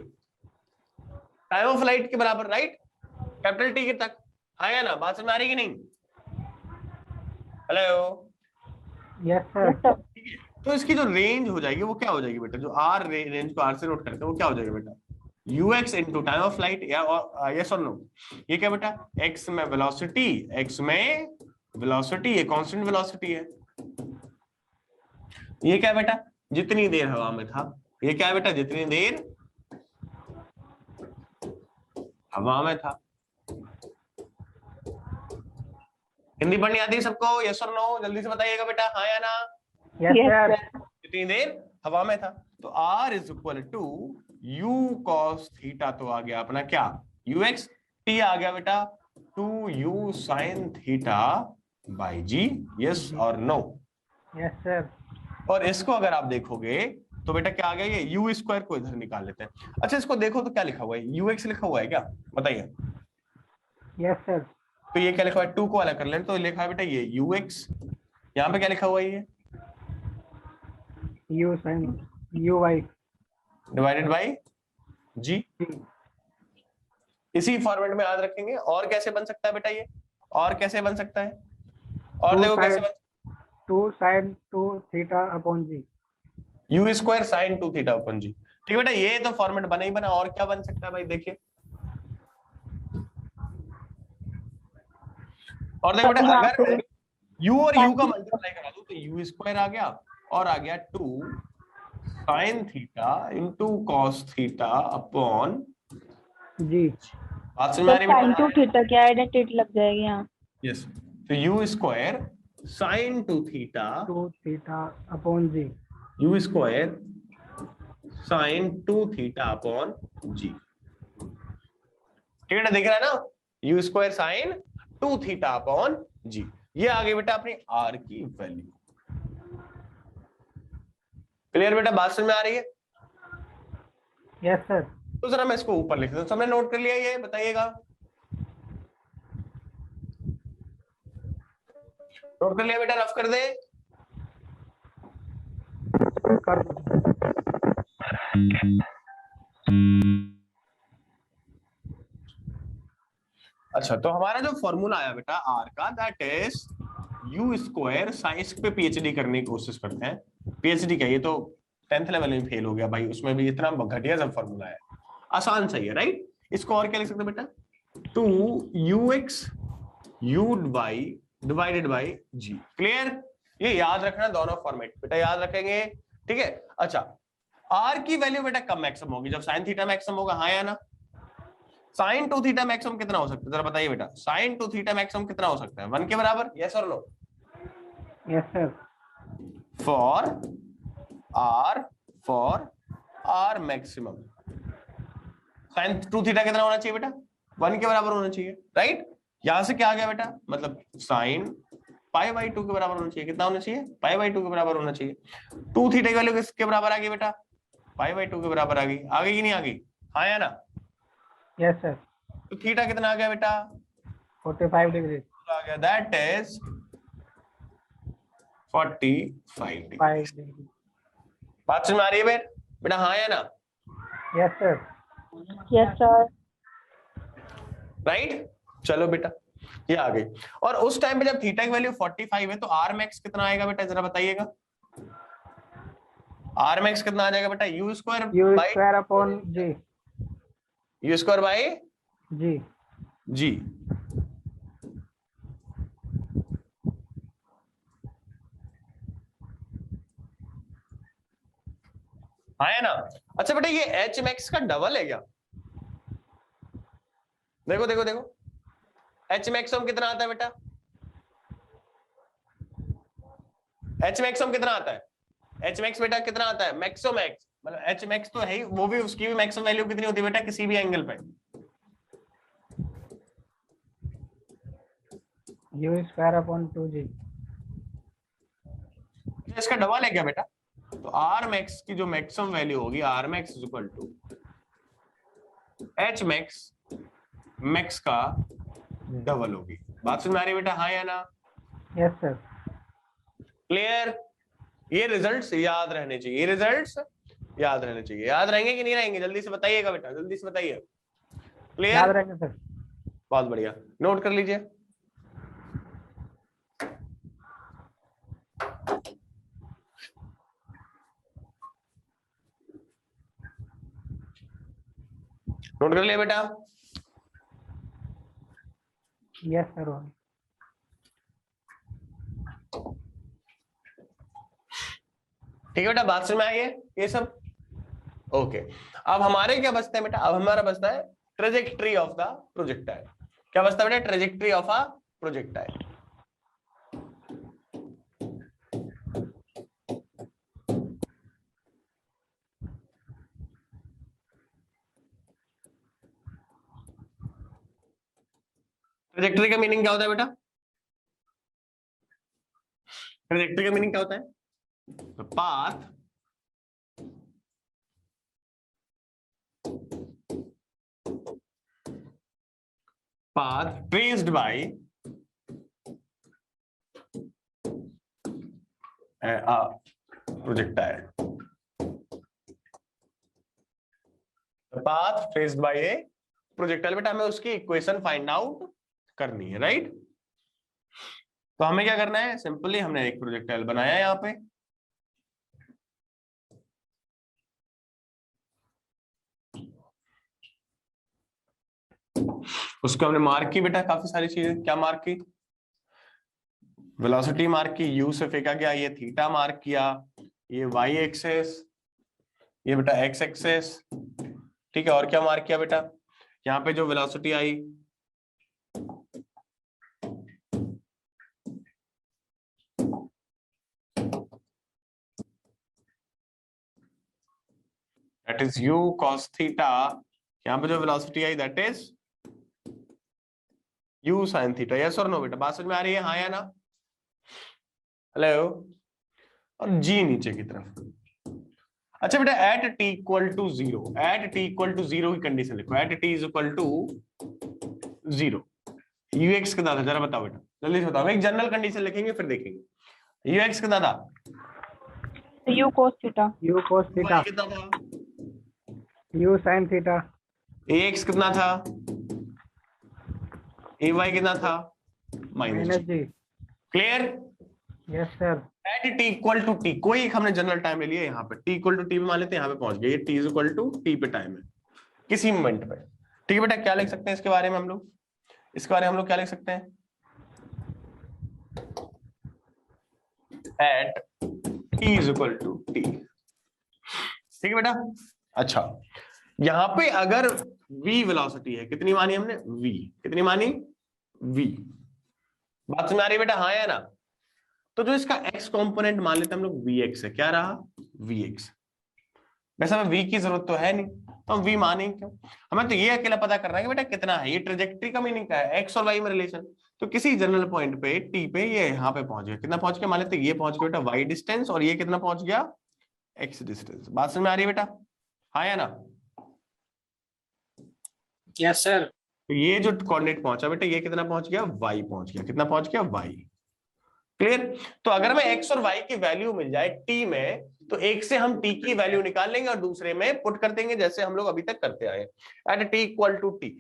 Speaker 1: टाइम ऑफ फ्लाइट के बराबर, राइट, कैपिटल टी के तक। हाँ या ना? बात समझ में आ रही कि नहीं? हेलो?
Speaker 5: Yes sir.
Speaker 1: तो इसकी जो रेंज हो जाएगी वो क्या हो जाएगी बेटा? जो आर रेंज को आर से नोट करते हैं वो क्या हो जाएगा बेटा? ux into time of flight, या यस और नो? ये क्या बेटा? x में वेलोसिटी, x में वेलोसिटी, ये कांस्टेंट वेलोसिटी है। ये क्या बेटा? जितनी देर हवा में था। ये क्या बेटा? जितनी देर हवा में था। हिंदी पढ़नी आती है सबको? यस और नो? जल्दी से बताइएगा बेटा हाँ या ना?
Speaker 5: Yes sir.
Speaker 1: जितनी देर हवा में था। तो r is equal to u cos theta, तो आ गया अपना क्या? ux, t आ गया बेटा 2u sin theta by g। Yes और नो?
Speaker 5: Yes sir.
Speaker 1: और इसको अगर आप देखोगे तो बेटा क्या आ गया? ये u स्क्वायर को इधर निकाल लेते हैं। अच्छा इसको देखो तो क्या लिखा हुआ है? ux लिखा हुआ है क्या? बताइए।
Speaker 5: Yes sir.
Speaker 1: तो ये क्या लिखा हुआ है? 2 को अलग कर लें तो लिखा है बेटा ये ux। यहाँ पे क्या लिखा हुआ है? ये
Speaker 5: u sin uy
Speaker 1: divided by g। इसी फॉर्मेट में याद रखेंगे। और कैसे बन सकता है बेटा ये? और कैसे बन सकता है? और देखो कैसे बन?
Speaker 5: 2 sin 2 theta upon g.
Speaker 1: u square sin 2 theta upon g. ठीक है बेटा, ये तो फॉर्मेट बना ही बना। और क्या बन सकता है भाई? देखिए, और देखो बेटा अगर u और u का मल्टीप्लाई करा दो तो u स्क्वायर आ गया और आ गया 2 sin theta into cos theta upon
Speaker 5: g.
Speaker 1: बात समझ में आ रही है
Speaker 4: sin
Speaker 1: बेटा?
Speaker 4: 2 थीटा की आइडेंटिटी लग जाएगी यहाँ।
Speaker 1: यस, तो u square sin 2 theta
Speaker 5: 2 theta upon g.
Speaker 1: u square sin 2 theta upon g. ठीक है ना? दिख रहा है ना? u square sin 2 theta upon g. ये आ गई बेटा अपनी r की वैल्यू। क्लियर बेटा? बात समझ में आ रही है?
Speaker 5: Yes sir.
Speaker 1: तो जरा मैं इसको ऊपर लिख देता हूं। सबने नोट कर लिया? ये बताइएगा। नोट कर लिया बेटा? रफ कर दे।
Speaker 5: कर
Speaker 1: अच्छा, तो हमारा जो फॉर्मूला आया बेटा आर का, that is U square science पे पीएचडी करने की कोशिश करते हैं। पीएचडी क्या, ये तो 10th लेवल में फेल हो गया भाई, उसमें भी इतना घटिया सा फॉर्मूला है। आसान सही है, राइट? इसको और क्या लिख सकते हैं बेटा? 2ux u by divided by G. Clear? ये याद रखना दोनों फॉर्मेट बेटा, याद रखेंगे। ठीक है? अच्छा, r की वैल्यू बेटा कब मैक्सिमम होगी? जब sin थीटा मैक्सिमम होगा। हाँ या ना? साइन टू थीटा मैक्सिमम कितना हो सकता है, जरा बताइए बेटा, साइन टू थीटा मैक्सिमम कितना हो सकता है, 1 के बराबर, यस और no?
Speaker 5: Yes sir.
Speaker 1: For R maximum sine two theta कितना होना चाहिए बेटा, 1 के बराबर होना चाहिए, राइट? यहां से क्या आ गया बेटा, मतलब साइन पाई बाई 2 के बराबर होना चाहिए, कितना होना चाहिए, पाई बाई 2 के बराबर होना चाहिए। 2 थीटा की वैल्यू किसके बराबर आ गई बेटा, पाई बाई 2 के बराबर आ गई कि नहीं आ गई, हाँ या ना?
Speaker 5: Yes sir.
Speaker 1: तो थीटा कितना आ गया बेटा,
Speaker 5: 45 डिग्री
Speaker 1: आ गया, दैट इज 45 डिग्री।
Speaker 5: 5 डिग्री।
Speaker 1: बात समझ में आ रही है बेटा, हाँ या ना?
Speaker 5: Yes sir.
Speaker 4: Yes sir.
Speaker 1: Right, चलो बेटा ये आ गई। और उस टाइम पे जब थीटा की वैल्यू 45 है तो आर मैक्स कितना आएगा बेटा, जरा बताइएगा, आर मैक्स कितना आ जाएगा बेटा, u square
Speaker 5: upon g.
Speaker 1: U square by
Speaker 5: g.
Speaker 1: G. हाँ है ना? अच्छा बेटा ये एच मैक्स का डबल है क्या, देखो देखो देखो, एच मैक्सिमम कितना आता है बेटा, एच मैक्सिमम कितना आता है, एच मैक्स बेटा कितना आता है, मैक्सो मैक्स, मतलब एच मैक्स तो है ही, वो भी उसकी भी मैक्सिमम वैल्यू कितनी होती है बेटा किसी भी एंगल पे,
Speaker 5: यू स्क्वायर अपॉन 2g।
Speaker 1: इसका डबल है क्या बेटा, तो आर मैक्स की जो मैक्सिमम वैल्यू होगी, R max is equal to H max, max का डबल होगी। बात समझ में आ रही है बेटा, हाँ या ना?
Speaker 5: Yes sir.
Speaker 1: क्लियर? ये रिजल्ट्स याद रहने चाहिए, ये रिजल्ट्स याद रहने चाहिए, याद रहेंगे कि नहीं रहेंगे, जल्दी से बताइएगा बेटा, जल्दी से बताइए।
Speaker 5: याद
Speaker 1: क्लियर?
Speaker 5: रहेंगे सर।
Speaker 1: बहुत बढ़िया, नोट कर लीजिए। नोट कर लिया बेटा?
Speaker 5: Yes sir.
Speaker 1: ठीक है बेटा, बात समझ में आई है ये सब? ओके, अब हमारे क्या बचता है बेटा, अब हमारा बचता है ट्रेजेक्ट्री ऑफ द प्रोजेक्टाइल। क्या बचता है बेटा, trajectory of a projectile. Trajectory का मीनिंग क्या होता है बेटा, ट्रेजेक्ट्री का मीनिंग क्या होता है, path traced by a projectile, the path traced by a projectile। बेटा हमें उसकी इक्वेशन फाइंड आउट करनी है, राइट? तो हमें क्या करना है, सिंपली हमने एक प्रोजेक्टाइल बनाया है यहाँ पे, उसको हमने मार्क की बेटा, काफी सारी चीजें, क्या मार्क की, वेलोसिटी मार्क की, यू से फेंका गया, ये थीटा मार्क किया, ये वाई एक्सेस, ये बेटा एक्स एक्सेस, ठीक है, और क्या मार्क किया बेटा, यहाँ पे जो velocity I, that is u cos theta, यहाँ पे जो velocity I that is u sin theta. Yes और नो बेटा, बात समझ में आ रही है, हाँ या ना? हेलो? और g नीचे की तरफ। अच्छा बेटा at t equal to 0, at t equal to 0 की कंडीशन लिखो, at t is equal to 0 ux कितना था, जरा बताओ बेटा, जल्दी से बताओ, एक जनरल कंडीशन लिखेंगे फिर देखेंगे। ux कितना था,
Speaker 4: you cos theta.
Speaker 5: You cos theta.
Speaker 1: y कितना था,
Speaker 5: यू साइन थीटा।
Speaker 1: ax कितना था, ay कितना था, minus
Speaker 5: minus G.
Speaker 1: Clear?
Speaker 5: Yes sir.
Speaker 1: At T equal to T, कोई एक हमने जनरल टाइम ले लिया यहाँ पे, टी इक्वल टू टी पे मान लेते हैं, यहाँ पे पहुंच गए, ये T is equal to T पे टाइम है किसी मोमेंट पे, ठीक है बेटा? क्या लिख सकते हैं इसके बारे में हम लोग, इसके बारे में हम लोग क्या लिख सकते हैं, at T is equal to T, ठीक है बेटा? अच्छा यहाँ पे अगर v वेलोसिटी है, कितनी मानी हमने v, कितनी मानी v। बात समझ आ रही है बेटा, हाँ या ना? तो जो इसका x कंपोनेंट मान लेते हैं हम लोग vx है, क्या रहा vx। वैसे हमें v की जरूरत तो है नहीं, तो हम v मानेंगे क्यों? हमें तो ये अकेला पता करना है कि बेटा कितना है, ये ट्रेजेक्टरी का मीनिंग क्या है, x और y में रिलेशन। तो किसी जनरल पॉइंट पे t पे ये यहाँ पे पहुंच गया, कितना पहुंच गया मान लेते हैं, ये पहुंच गया बेटा y डिस्टेंस, और ये कितना पहुंच गया x डिस्टेंस। बात समझ में आ रही है बेटा, हाँ या ना?
Speaker 6: Yes sir.
Speaker 1: तो ये जो कोऑर्डिनेट पहुंचा बेटा, ये कितना पहुंच गया y पहुंच गया, कितना पहुंच गया y। क्लियर? तो अगर हमें x और y की वैल्यू मिल जाए t में, तो एक से हम t की वैल्यू निकाल लेंगे और दूसरे में पुट कर देंगे, जैसे हम लोग अभी तक करते आए। At t equal to t,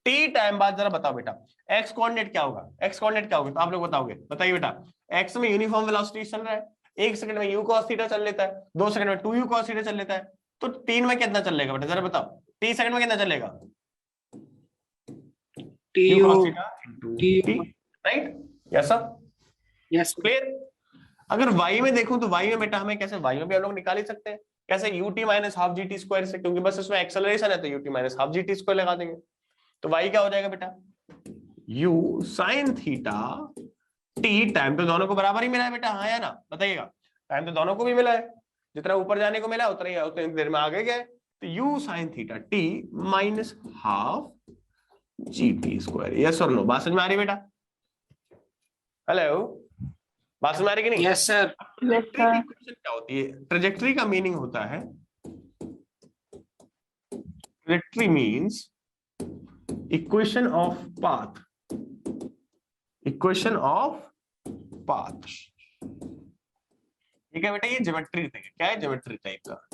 Speaker 1: t time बाद जरा बताओ बेटा x कोऑर्डिनेट क्या होगा, x कोऑर्डिनेट क्या होगा, तो आप लोग बताओगे, बताइए बेटा। x में यूनिफॉर्म वेलोसिटी चल रहा है, 1 सेकंड में u cos थीटा चल लेता है, 2 सेकंड में 2u cos थीटा चल लेता है, तो 3 में कितना चल लेगा बेटा, जरा बताओ, 3 सेकंड में कितना चलेगा? u cos theta into t, right? Yes sir,
Speaker 6: yes
Speaker 1: clear? अगर y में देखूं तो y में बेटा हमें कैसे, y में भी हम लोग निकाल ही सकते हैं, कैसे, ut minus half g t square से, क्योंकि बस इसमें एक्सेलरेशन है, तो ut minus half g t square लगा देंगे। तो y क्या हो जाएगा बेटा, u sine theta t, time तो दोनों को बराबर ही मिला है बेटा, हाँ या ना? बताइएगा, टाइम तो दोनों को भी मिला है, जितना ऊपर जाने को मिला उतना ही उतनी देर में आगे गए। तो u sine theta t minus half g t square. Yes और नो? बात समझ में आ रही बेटा? हेलो, बात समझ में आ रही कि नहीं?
Speaker 6: Yes sir.
Speaker 1: ट्रेजेक्टरी की इक्वेशन क्या होती है? ट्रेजेक्टरी का मीनिंग होता है, trajectory means equation of path, equation of path. ठीक है बेटा, ये ज्योमेट्री थिंग है, क्या है, ज्योमेट्री टाइप का,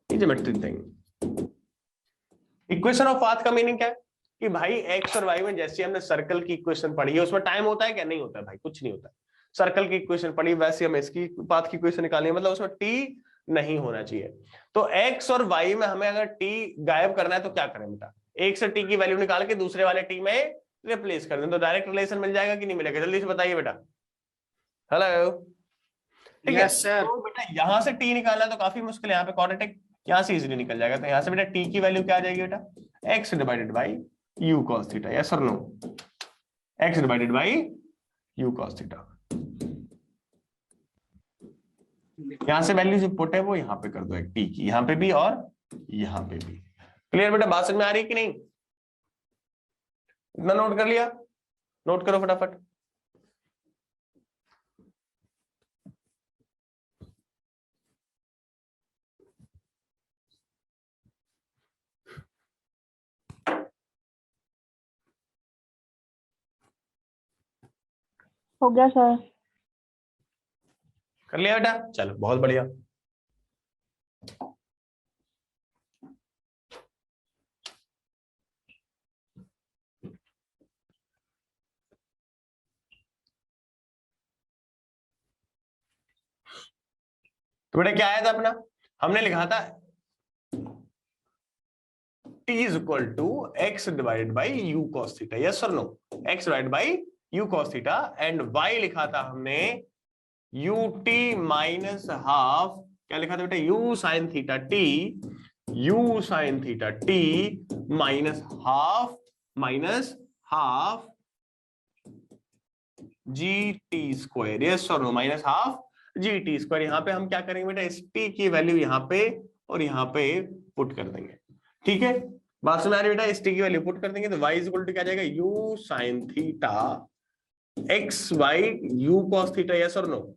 Speaker 1: ये geometry thing. Equation of path का मीनिंग क्या है कि भाई एक्स और वाई में जैसे हमने सर्कल की इक्वेशन पढ़ी है, उसमें टाइम होता है क्या? नहीं होता है भाई, कुछ नहीं होता है। सर्कल की इक्वेशन पढ़ी, वैसे हमें इसकी पाथ की इक्वेशन निकालनी है, मतलब उसमें टी नहीं होना चाहिए। तो एक्स और वाई में हमें अगर टी गायब करना है तो क्या करें बेटा, एक से टी की वैल्यू निकाल के दूसरे वाले टी में रिप्लेस कर दें, तो डायरेक्ट रिलेशन मिल जाएगा कि नहीं मिलेगा? जल्दी से बताइए बेटा। हेलो, ठीक है?
Speaker 6: Yes sir.
Speaker 1: तो बेटा यहां से टी निकालना तो काफी मुश्किल है, यहाँ पे क्वाड्रेटिक, यहाँ से इजीली निकल जाएगा। तो यहाँ से बेटा टी की वैल्यू क्या आ जाएगी बेटा, x divided by u cos theta. Yes और no? X divided by u cos theta. यहां से वैल्यू जो पुट है वो यहाँ पे कर दो, एक टी की, यहाँ पे भी और यहाँ पे भी। क्लियर बेटा, बात समझ में आ रही है कि नहीं? इतना नोट कर लिया? नोट करो फटाफट।
Speaker 4: हो गया सर।
Speaker 1: कर लिया बेटा? चलो बहुत बढ़िया। तो बेटा क्या आया था अपना, हमने लिखा था t is equal to x divided by u cos theta. Yes और no? X divided by u cos theta, and y लिखा था हमने ut माइनस हाफ, क्या लिखा था बेटा, u sine theta t, u sine theta t minus half g t square. Yes और no? Minus half g t square. यहाँ पे हम क्या करेंगे बेटा, इस t की वैल्यू यहाँ पे और यहाँ पे पुट कर देंगे। ठीक है, बात सुना रही बेटा? इस t की वैल्यू पुट कर देंगे तो y इज इक्वल टू क्या जाएगा, u sine theta x y u cos theta. Yes और no?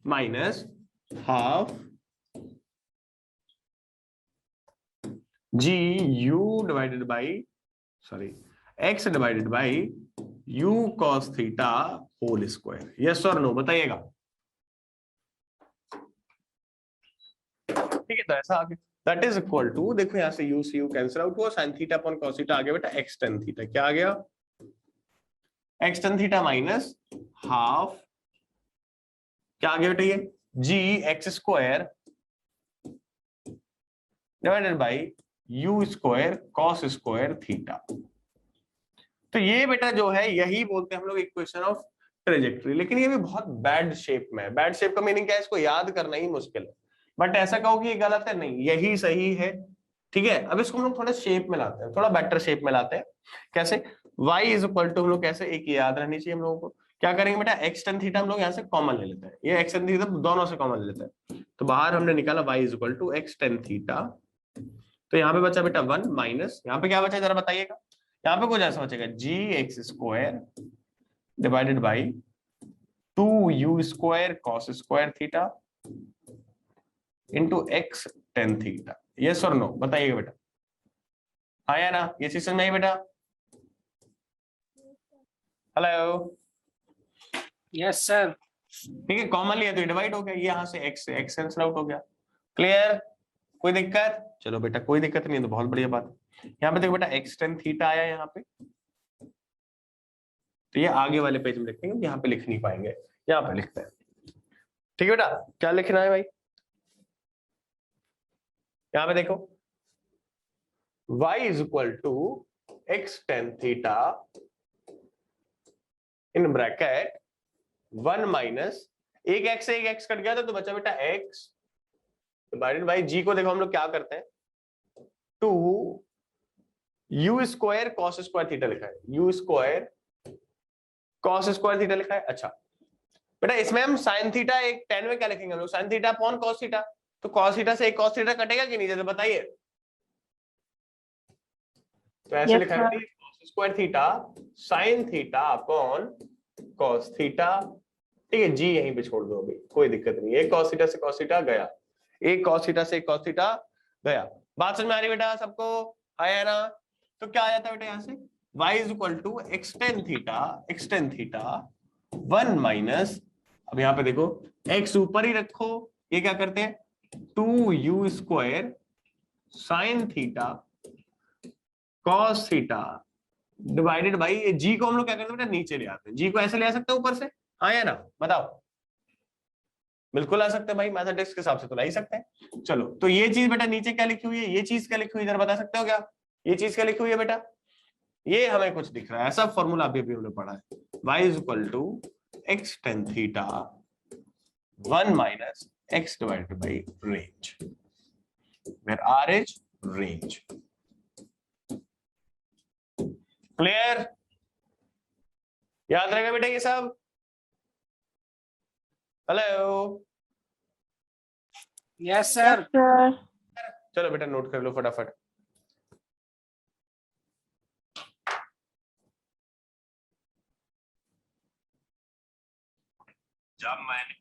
Speaker 1: Minus half g u divided by, sorry, x divided by u cos theta whole square. Yes और नो? बताइएगा। ठीक है, तो ऐसा आगे दैट इज इक्वल टू, देखो यहां से you see u cancel out हुआ, sine theta upon cos theta आ गया बेटा एक्स टेन थीटा। क्या आ गया, x tan theta minus half, क्या आ गया बेटा, ये g x square divided by u square cos square theta. तो ये बेटा जो है यही बोलते हैं हम लोग इक्वेशन ऑफ ट्रेजेक्टरी, लेकिन ये भी बहुत बैड शेप में है। बैड शेप का मीनिंग क्या है, इसको याद करना ही मुश्किल है, बट ऐसा कहो कि ये गलत है, नहीं, यही सही है। ठीक है, अब इसको हम लोग थोड़ा शेप में लाते हैं, थोड़ा बेटर शेप में लाते हैं। कैसे? y इज इक्वल टू, हम लोग कैसे, एक याद रहनी चाहिए हम लोगों को, क्या करेंगे बेटा, x tan थीटा हम लोग यहाँ से कॉमन ले लेते हैं, ये x tan थीटा दोनों से कॉमन ले लेते हैं, तो बाहर हमने निकाला y is equal to x tan theta, तो यहाँ पे बचा बेटा 1 माइनस, यहाँ पे क्या बचा जरा बताइएगा, यहाँ पे कुछ ऐसा बचेगा gx square divided by 2u square cos square theta into x tan theta. Yes और नो बताइएगा बेटा, हाँ या ना, ये चीज समझ में आई बेटा? Hello,
Speaker 6: Yes, sir.
Speaker 1: ठीक है, कॉमन लिया तो डिवाइड हो गया, ये यहाँ से x कैंसिल आउट हो गया। क्लियर? कोई दिक्कत? चलो बेटा कोई दिक्कत नहीं है तो बहुत बढ़िया बात है। यहाँ पे देखो बेटा x tan थीटा आया यहाँ पे, तो ये आगे वाले पेज में लिखेंगे, यहाँ पे लिख नहीं पाएंगे, यहाँ पे लिखते हैं। ठीक है बेटा, क्या लिखना है भाई? यहाँ पे देखो y is equal to x tan theta in bracket 1 minus, एक x से एक x कट गया था तो बचा बेटा x डिवाइडेड बाई g को देखो हम लोग क्या करते हैं, 2 u square cos square theta लिखा है, u square cos square theta लिखा है। अच्छा बेटा इसमें हम साइन थीटा, एक tan में क्या लिखेंगे हम लोग, sign theta upon cos theta, तो कॉस थीटा से एक कॉस थीटा कटेगा कि नहीं, जैसे बताइए, तो ऐसे
Speaker 4: Yes,
Speaker 1: लिखा है cos square theta sine theta upon cos theta. ठीक है, जी यहीं पे छोड़ दो अभी, कोई दिक्कत नहीं, एक कॉस थीटा से कॉस थीटा गया, एक कॉस थीटा से एक कॉस थीटा गया। बात समझ में आ रही बेटा सबको, आया ना? तो क्या आ जाता है बेटा यहाँ से, y is equal to x tan theta 1 minus, अब यहाँ पे देखो x ऊपर ही रखो, ये क्या करते हैं 2u square sine theta cos theta divided by, ये जी को हम लोग क्या करते हैं बेटा नीचे ले आते हैं, जी को ऐसे ले आ सकते हैं ऊपर से, आया ना? बताओ, बिल्कुल आ सकते हैं भाई, मैथमेटिक्स के हिसाब से तो ला ही सकते हैं। चलो तो ये चीज बेटा नीचे क्या लिखी हुई है, ये चीज क्या लिखी हुई है जरा बता सकते हो क्या, ये चीज क्या लिखी हुई है बेटा, ये हमें कुछ दिख रहा है, ऐसा फॉर्मूला अभी भी हमने पढ़ा है, y is equal to x tan theta 1 minus x divided by range, where r is range. Clear? याद रहेगा बेटा ये सब? Hello,
Speaker 6: Yes, sir.
Speaker 4: sir.
Speaker 1: चलो बेटा नोट कर लो फटाफट। जब मैंने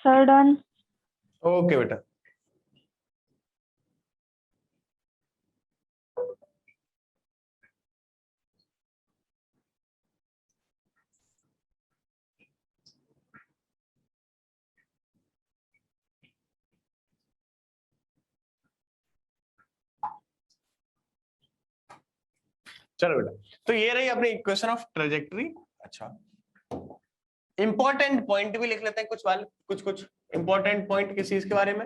Speaker 4: Sir, done.
Speaker 1: ओके बेटा, चलो बेटा, तो ये रही अपनी इक्वेशन ऑफ ट्रेजेक्टरी। अच्छा, इंपॉर्टेंट पॉइंट भी लिख लेते हैं कुछ वाले, कुछ इंपॉर्टेंट पॉइंट किस चीज के बारे में,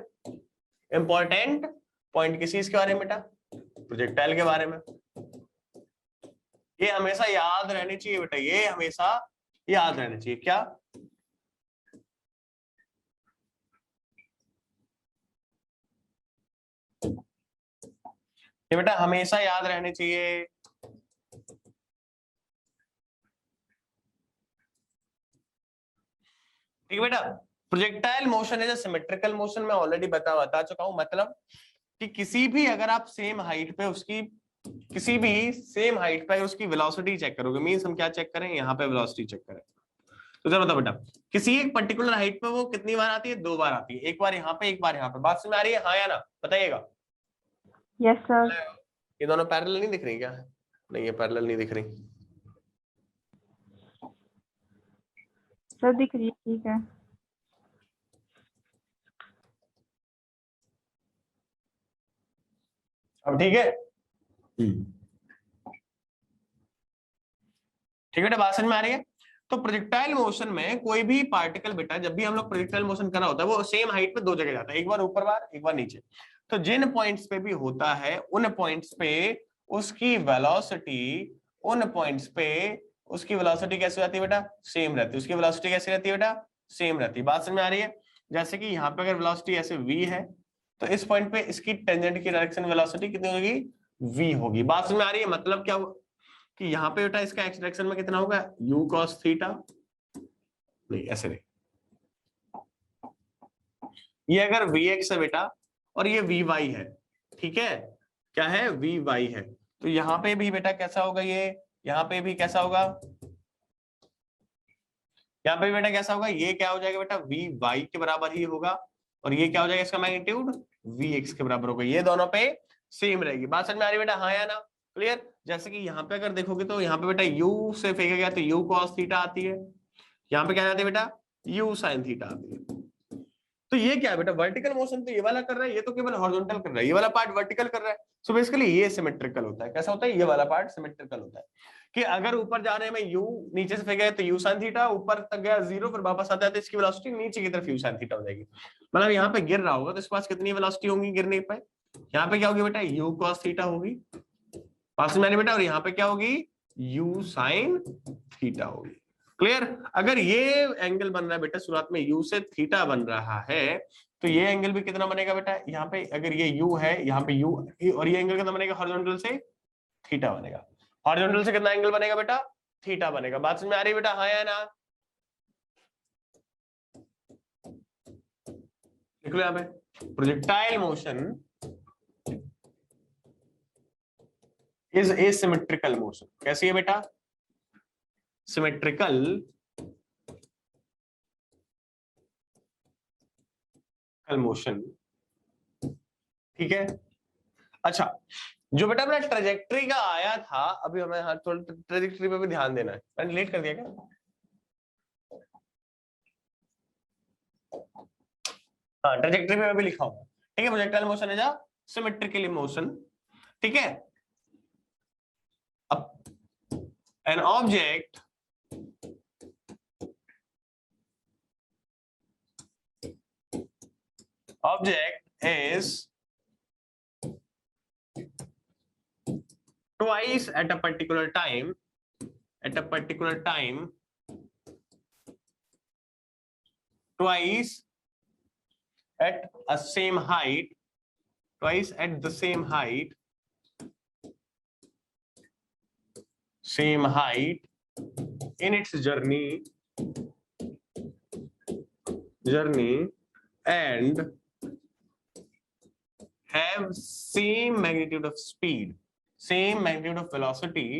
Speaker 1: इंपॉर्टेंट पॉइंट किस चीज के बारे में बेटा, प्रोजेक्टाइल के बारे में। ये हमेशा याद रहनी चाहिए बेटा, ये हमेशा याद रहनी चाहिए, क्या? ये बेटा हमेशा याद रहने चाहिए। ठीक है बेटा। Projectile motion is a symmetrical motion, मैं ऑलरेडी बता चुका हूं। मतलब कि किसी भी अगर आप सेम हाइट पे उसकी उसकी वेलोसिटी चेक करोगे, मींस हम क्या चेक करें, यहाँ पे वेलोसिटी चेक करें। तो जरा बताओ बेटा, किसी एक पर्टिकुलर हाइट पे वो कितनी बार आती है? 2 बार आती है, एक बार यहाँ पे, एक बार यहाँ पे। बात समझ में आ रही है, हाँ या ना? बताइएगा।
Speaker 4: Yes sir.
Speaker 1: ये दोनों पैरेलल नहीं दिख रही क्या? नहीं, ये पैरेलल नहीं दिख रही।
Speaker 4: सर दिख रही है, ठीक है।
Speaker 1: अब ठीक है। ठीक है बेटा, बात समझ में आ रही है? तो प्रोजेक्टाइल मोशन में कोई भी पार्टिकल बेटा, जब भी हम लोग प्रोजेक्टाइल मोशन कर रहा होता है, वो सेम हाइट पे 2 जगह जाता है, एक बार ऊपर बार, एक बार नीचे। तो जिन पॉइंट्स पे भी होता है, उन पॉइंट्स पे उसकी वेलोसिटी कैसे रहती है बेटा? सेम रहती है। उसकी वेलोसिटी कैसे रहती है बेटा? सेम रहती है। बात समझ में आ रही है? जैसे कि यहाँ पे अगर वेलोसिटी ऐसे v है, तो इस पॉइंट पे इसकी टेंजेंट की डायरेक्शन वेलोसिटी कितनी होगी? v होगी। बात समझ में आ रही है? मतलब क्या कि यहाँ पे बेटा इसका एक्स डायरेक्शन में कितना होगा? u cos theta. नहीं, ऐसे नहीं, ये अगर vx है बेटा और ये vy है, ठीक है, क्या है? vy है। तो यहाँ पे भी बेटा कैसा होगा? ये यहाँ पे भी कैसा होगा? यहाँ पे बेटा कैसा होगा? ये क्या हो जाएगा बेटा? vy के बराबर ही होगा। और ये क्या हो जाएगा? इसका मैग्नीट्यूड vx के बराबर होगा। ये दोनों पे सेम रहेगी। बात समझ में आ रही है बेटा, हाँ या ना? क्लियर? जैसे कि यहाँ पे अगर देखोगे तो यहाँ पे बेटा u से फेंका गया तो u cos थीटा आती है, यहाँ पे क्या आती है बेटा? u sin थीटा आती है। तो ये क्या है बेटा? वर्टिकल मोशन तो ये वाला कर रहा है, ये तो केवल हॉरिजॉन्टल कर रहा है, ये वाला पार्ट वर्टिकल कर रहा है। सो बेसिकली ये सिमेट्रिकल होता है। कैसा होता है? ये वाला पार्ट सिमेट्रिकल होता है कि अगर ऊपर जाने में u नीचे से फेंका है तो u sin थीटा, ऊपर तक गया 0, फिर वापस आता है तो इसकी वेलोसिटी नीचे की तरफ u sin थीटा हो जाएगी। मतलब यहाँ पे गिर रहा होगा तो इसके पास कितनी वेलोसिटी होगी गिरने पे? यहाँ पे क्या होगी बेटा? u cos थीटा होगी। पास में बेटा, और यहाँ पे क्या होगी? u sin थीटा होगी। क्लियर? अगर ये एंगल बन रहा है बेटा, शुरुआत में u से थीटा बन रहा है, तो ये एंगल भी कितना बनेगा बेटा? यहाँ पे अगर ये u है, यहाँ पे u, और ये एंगल कितना बनेगा? हॉरिजॉन्टल से थीटा बनेगा। हॉरिजॉन्टल से कितना एंगल बनेगा बेटा? थीटा बनेगा। बात समझ में आ रही है बेटा, हाँ या ना? लिख लो यहाँ पे, projectile motion is asymmetrical motion. कैसी है बेटा? Symmetrical motion. ठीक है। अच्छा, जो बेटा अपना ट्रेजेक्ट्री का आया था, अभी हमें हाँ थोड़ा ट्रेजेक्ट्री पे भी ध्यान देना है। मैंने लेट कर दिया क्या? हाँ, ट्रेजेक्ट्री पे मैं भी लिखा हूं। ठीक है, projectile motion is a symmetrical motion. ठीक है। अब an object is twice at a particular time, twice at a same height, twice at the same height, in its journey and have same magnitude of speed, same magnitude of velocity,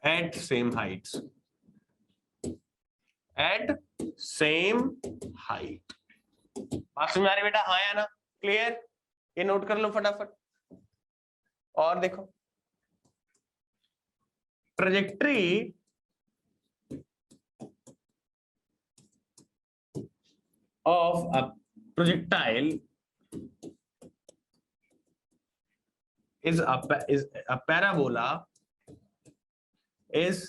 Speaker 1: at same heights, बात समझ आ रही बेटा, हाँ या ना? क्लियर? ये नोट कर लो फटाफट। और देखो, trajectory of a projectile is a parabola is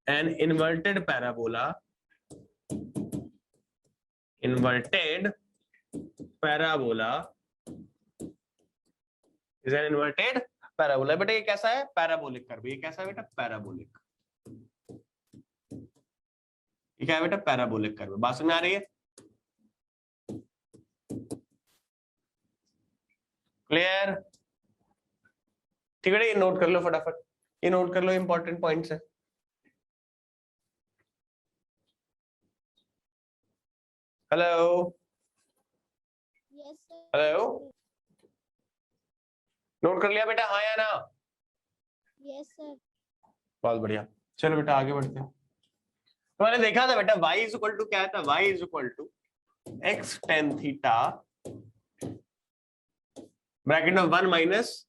Speaker 1: an inverted parabola is an inverted parabola। बेटा ये कैसा है? Parabolic curve. ये कैसा है बेटा? पैराबोलिक। ये क्या है बेटा? Parabolic curve. बात समझ में आ रही है? क्लियर? ठीक है, ये नोट कर लो फटाफट, ये नोट कर लो, इंपॉर्टेंट पॉइंट्स है। Hello
Speaker 2: Yes, sir.
Speaker 1: Hello, note कर लिया बेटा, हाँ या ना?
Speaker 2: Yes, sir.
Speaker 1: बहुत बढ़िया, चलो बेटा आगे बढ़ते हैं। तो मैंने देखा था बेटा y इज इक्वल टू क्या था, y is equal to x tan theta bracket में 1 माइनस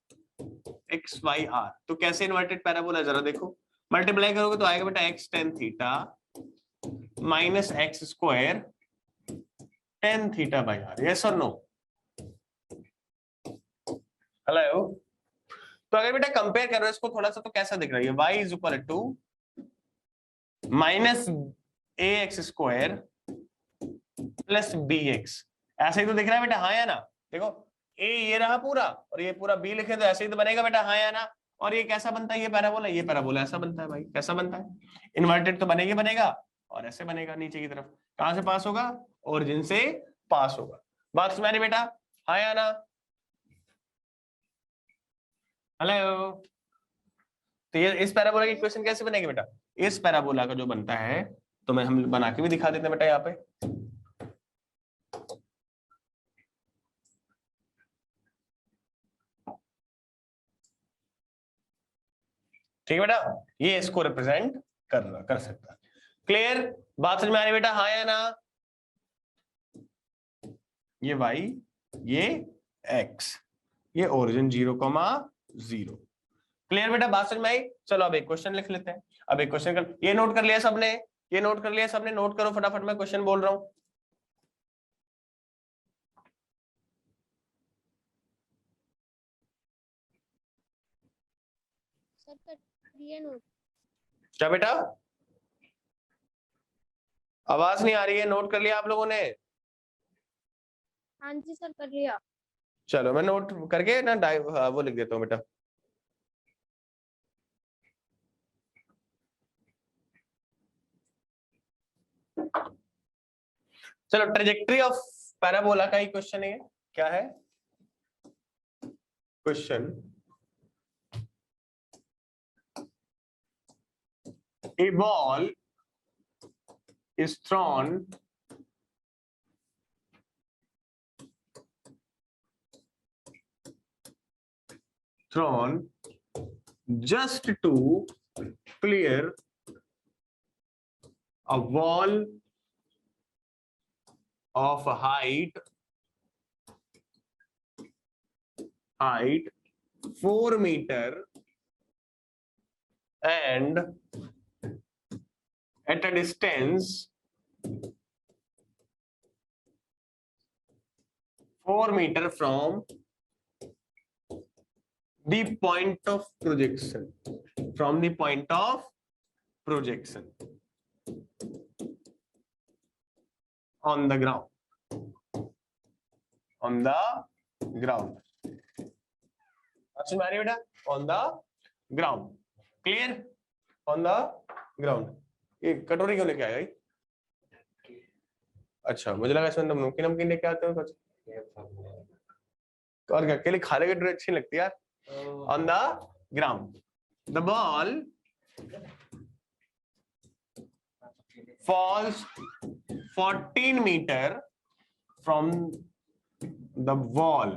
Speaker 1: एक्स वाई आर। तो कैसे इन्वर्टेड पैराबोला, जरा देखो, मल्टीप्लाई करोगे तो आएगा बेटा x tan theta minus x square tan theta by r. Yes और नो? हेलो, तो अगर बेटा कंपेयर करो इसको थोड़ा सा, तो कैसा दिख रहा है? y is equal to minus a x square plus b x, ऐसा ही तो दिख रहा है बेटा, हाँ या ना? देखो ए ये रहा पूरा और ये पूरा बी लिखे तो ऐसे ही तो बनेगा बेटा, हाँ या ना? और ये कैसा बनता है? ये पैराबोला ऐसा बनता है भाई। कैसा बनता है? इन्वर्टेड तो बनेगा बनेगा, और ऐसे बनेगा नीचे की तरफ। कहां से पास होगा? ओरिजिन से पास होगा। बात समझ में बेटा, हाँ या ना? हेलो, तो ये इस पैराबोला की इक्वेशन कैसे बनेगी बेटा? इस पैराबोला का जो बनता है, तो मैं हम बना के भी दिखा देते हैं बेटा यहाँ पे। ठीक है बेटा, ये इसको रिप्रेजेंट कर सकता है। क्लियर? बात समझ में आ रही बेटा, हाँ या ना? ये y, ये x, ये ओरिजिन 0,0। क्लियर बेटा, बात समझ में आई? चलो अब एक क्वेश्चन लिख लेते हैं। अब एक क्वेश्चन कर, ये नोट कर लिया सबने? ये नोट कर लिया सबने? नोट करो फटाफट, मैं क्वेश्चन बोल रहा हूं।
Speaker 2: Sir, करिए note.
Speaker 1: क्या बेटा, आवाज नहीं आ रही है? नोट कर लिया आप लोगों ने?
Speaker 2: हाँ जी सर, कर लिया.
Speaker 1: चलो मैं नोट करके ना वो लिख देता हूँ बेटा। चलो, ट्रेजेक्ट्री ऑफ पैराबोला का ही क्वेश्चन है। क्या है question? A ball is thrown just to clear a wall of height 4 meter and at a distance 4 meter from the point of projection, from the point of projection on the ground, on the ground. समझ बेटा, on the ground. Clear? On the ground. ये कटोरी क्यों लेके आया? अच्छा, मुझे लगा इसमें नमकीन नमकीन लेके आते हो कुछ, और क्या अकेले खा लेके ड्रेस अच्छी लगती है यार। On the ground, the ball falls 14 meter from the wall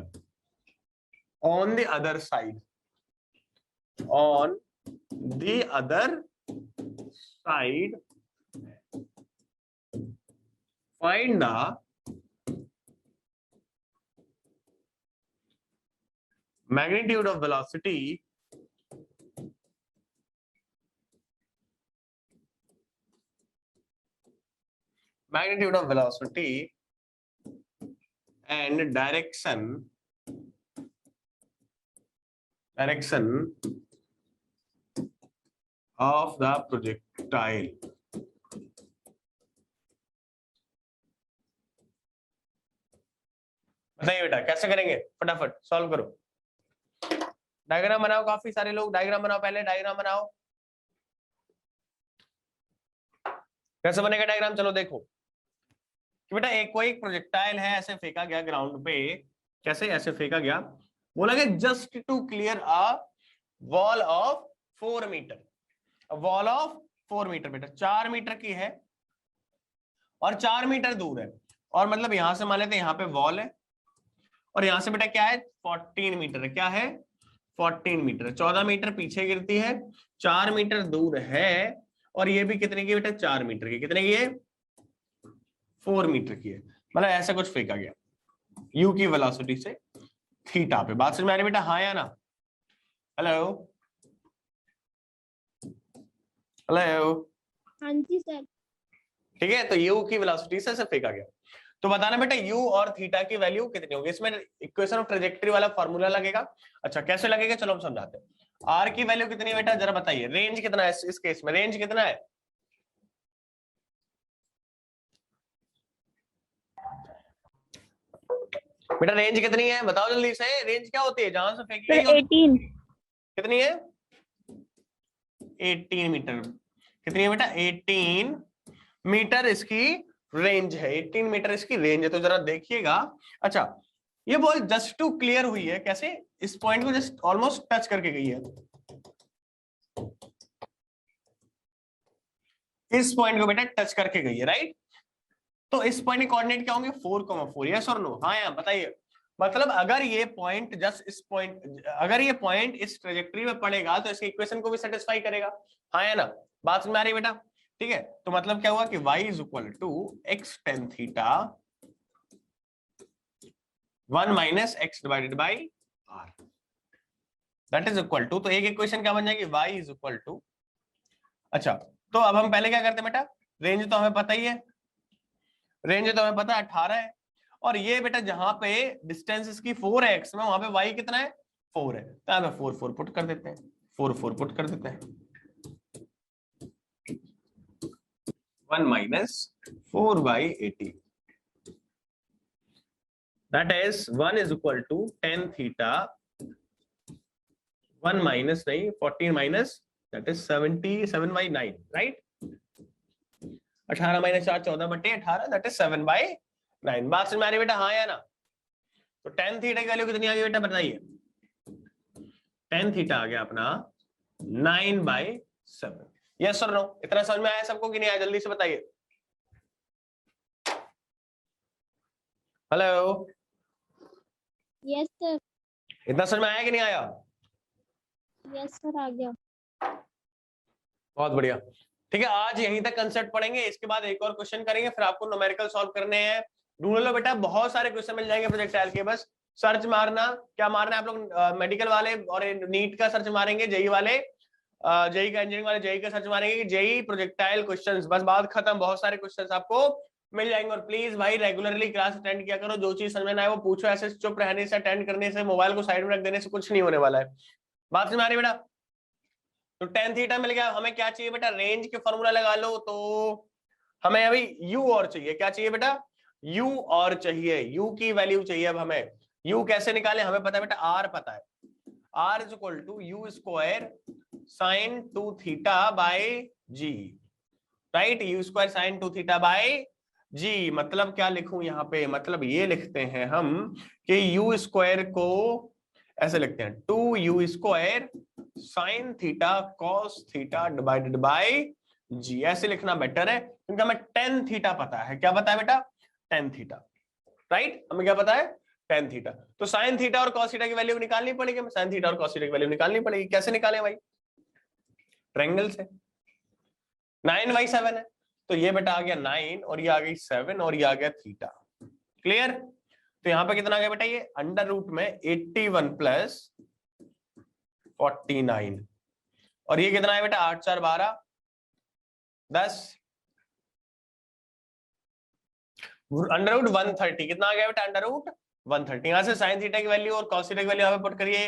Speaker 1: on the other side. On the other side, find the magnitude of velocity and direction of the projectile. बताइए बेटा कैसे करेंगे? फटाफट सॉल्व करो। डायग्राम बनाओ, काफी सारे लोग डायग्राम बनाओ, पहले डायग्राम बनाओ। कैसे बनेगा डायग्राम? चलो देखो कि बेटा एक कोई प्रोजेक्टाइल है, ऐसे फेंका गया ग्राउंड पे। कैसे? ऐसे फेंका गया, बोला गया just to clear a wall of 4 metre, wall of 4 metre बेटा 4 मीटर की है और 4 मीटर दूर है, और मतलब यहां से मान लेते हैं यहाँ पे वॉल है और यहां से बेटा क्या है 14 मीटर है, क्या है 14 मीटर, 14 मीटर पीछे गिरती है, 4 मीटर दूर है, और ये भी कितने की बेटा 4 मीटर की, कितने की है 4 मीटर की है, मतलब ऐसा कुछ फेंका गया u की वेलोसिटी से थीटा पे। बात समझ में आ रही बेटा, हाँ या ना? हेलो हेलो,
Speaker 2: हाँ जी सर।
Speaker 1: ठीक है, तो u की वेलोसिटी से फेंका गया, तो बताना बेटा u और थीटा की वैल्यू कितनी होगी। इसमें इक्वेशन ऑफ ट्रेजेक्टरी वाला फॉर्मूला लगेगा। अच्छा कैसे लगेगा, चलो हम समझाते हैं। r की वैल्यू कितनी है बेटा जरा बताइए, रेंज कितना है इस केस में, रेंज कितना है? बेटा रेंज कितनी है बताओ जल्दी से, रेंज क्या होती है जहां से फेंकी
Speaker 4: सर
Speaker 1: गई?
Speaker 4: 18।
Speaker 1: कितनी है? 18 मीटर। कितनी है बेटा? 18 मीटर इसकी रेंज है, 18 मीटर इसकी रेंज है, तो जरा देखिएगा। अच्छा ये बॉल जस्ट टू क्लियर हुई है, कैसे? इस पॉइंट को जस्ट ऑलमोस्ट टच करके गई है, इस पॉइंट को बेटा टच करके गई है, राइट? तो इस पॉइंट के कोऑर्डिनेट क्या होंगे 4,4, यस और नो? हाँ या बताइए। मतलब अगर ये पॉइंट जस्ट इस पॉइंट, अगर ये पॉइंट इस ट्रेजेक्टरी में पड़ेगा तो इसके इक्वेशन को भी सेटिस्फाई करेगा, हाँ या ना? बात समझ में आ रही है बेटा? ठीक है, तो मतलब क्या हुआ कि y is equal to x tan theta 1 minus x divided by r, that is equal to, तो एक इक्वेशन क्या बन जाएगी y इज इक्वल टू। अच्छा तो अब हम पहले क्या करते हैं बेटा, रेंज तो हमें पता ही है, रेंज तो हमें पता है 18 है, और ये बेटा जहां पे डिस्टेंस इसकी 4 है x में, वहां पे y कितना है 4 है, तो हमें 4 4 पुट कर देते हैं, 4 4 पुट कर देते हैं, 1 minus 4 by 80, that is 1 is equal to tan theta 1 minus नहीं 14 minus that is 77 by 9, right? 18 minus 4 14/18, that is 7 by 9। बात समझ में आ रही बेटा, हाँ या ना? तो tan थीटा की वैल्यू कितनी आ गई बेटा बताइए, tan थीटा आ गया अपना 9/7, यस और नो? इतना समझ में आया सबको कि नहीं आया, जल्दी से बताइए। Hello,
Speaker 2: yes sir.
Speaker 1: इतना समझ में आया कि नहीं आया?
Speaker 2: यस सर आ गया।
Speaker 1: बहुत बढ़िया, ठीक है, आज यहीं तक कंसेप्ट पढ़ेंगे, इसके बाद एक और क्वेश्चन करेंगे, फिर आपको न्यूमेरिकल सॉल्व करने हैं। ढूंढ लो बेटा, बहुत सारे क्वेश्चन मिल जाएंगे प्रोजेक्टाइल के, बस सर्च मारना, क्या मारना है आप लोग, मेडिकल वाले और नीट का सर्च मारेंगे, जेई वाले जेई का, इंजीनियरिंग वाले जेई का सर्च मारेंगे, जेई प्रोजेक्टाइल क्वेश्चंस, बस बात खत्म, बहुत सारे क्वेश्चंस आपको मिल जाएंगे। और प्लीज भाई रेगुलरली क्लास अटेंड किया करो, जो चीज समझ में आए वो पूछो, ऐसे चुप रहने से, अटेंड करने से, मोबाइल को साइड में रख देने से कुछ नहीं होने वाला है। बात समझ में आ रही बेटा? तो tan थीटा मिल गया, हमें क्या चाहिए बेटा, रेंज के फॉर्मूला लगा लो, तो हमें अभी u और चाहिए, क्या चाहिए बेटा, u और चाहिए, u की वैल्यू चाहिए। अब हमें u कैसे निकाले, हमें पता है बेटा r पता है, r is equal to u square sine 2 theta by g, right? u square sine 2 theta by g, मतलब क्या लिखूं यहाँ पे, मतलब ये लिखते हैं हम कि u स्क्वायर को ऐसे लिखते हैं 2u square sine theta cos theta divided by g, ऐसे लिखना बेटर है, क्योंकि हमें tan थीटा पता है। क्या पता है बेटा? tan theta, right? हमें क्या पता है? tan theta. तो साइन थीटा और कॉस थीटा की वैल्यू निकालनी पड़ेगी, साइन थीटा और कॉस थीटा की वैल्यू निकालनी पड़ेगी। कैसे निकालें भाई? ट्रायंगल से। 9/7 है, तो ये बेटा आ गया 9 और ये आ गई 7 और ये आ गया थीटा, क्लियर? तो यहाँ पे कितना आ गया बेटा, ये अंडर रूट में 81 प्लस 49, और ये कितना है बेटा 8 4 12 10, अंडर रूट 130, कितना आ गया बेटा अंडर रूट 130। यहां से साइन थीटा की वैल्यू और कॉस थीटा की वैल्यू यहाँ पे पुट करिए,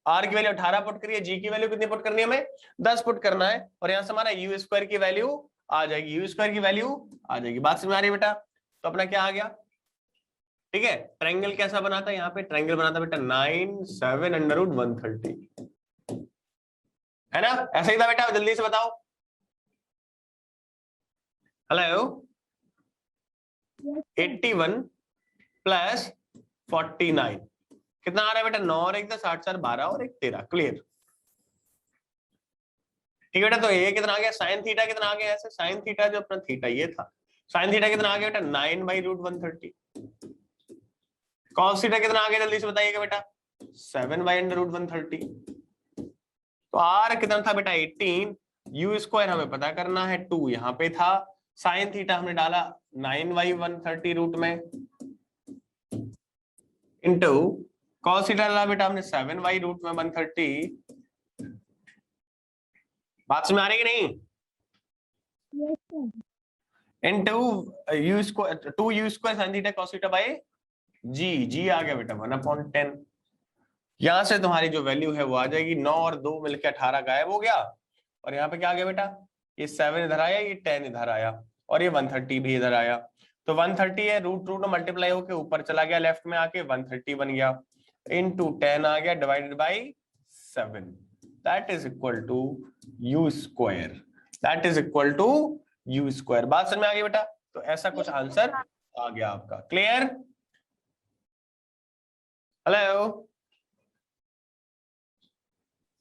Speaker 1: आर की वैल्यू 18 पुट करिए, जी की वैल्यू कितनी पुट करनी है हमें 10 पुट करना है, और यहाँ से हमारा यू स्क्वायर की वैल्यू आ जाएगी, यू स्क्वायर की वैल्यू आ जाएगी। बात समझ में आ रही है बेटा? तो अपना क्या आ गया, ठीक है? ट्रायंगल कैसा बनाता है, यहाँ पे ट्रायंगल बनाता बेटा 9 7 अंडर रूट 130, है ना? ऐसा ही था बेटा, जल्दी से बताओ। हेलो, 81 प्लस 49 कितना आ रहा है बेटा 9 और 1 10 8 4 12 और 1 13। क्लियर? ठीक है बेटा, तो ये कितना आ गया साइन थीटा कितना आ गया ऐसे, साइन थीटा जो अपना थीटा ये था, साइन थीटा कितना आ गया बेटा 9/√130। कॉस थीटा कितना आ गया जल्दी से बताइएगा बेटा 7/√130। तो आर कितना था बेटा 18, यू स्क्वायर हमें पता करना है 2 यहाँ पे था, साइन थीटा हमने डाला 9/130 रूट में इंटू कॉस थीटा डाला बेटा हमने 7/√130। बात समझ आ रही है कि नहीं?
Speaker 2: Yes sir.
Speaker 1: Into u square 2u square sine theta cos theta by g आ गया बेटा 1/10। यहां से तुम्हारी जो वैल्यू है वो आ जाएगी 9 और 2 मिलकर 18 गायब हो गया, और यहाँ पे क्या आ गया बेटा ये 7 इधर आया, ये 10 इधर आया, और ये 130 भी इधर आया। तो 130 है रूट में मल्टीप्लाई होके ऊपर चला गया लेफ्ट में आके 130 बन गया, इनटू 10 आ गया divided by 7, that is equal to u square, that is equal to u square. बात समझ में आ गई बेटा? तो ऐसा कुछ आंसर आ गया आपका। क्लियर? हेलो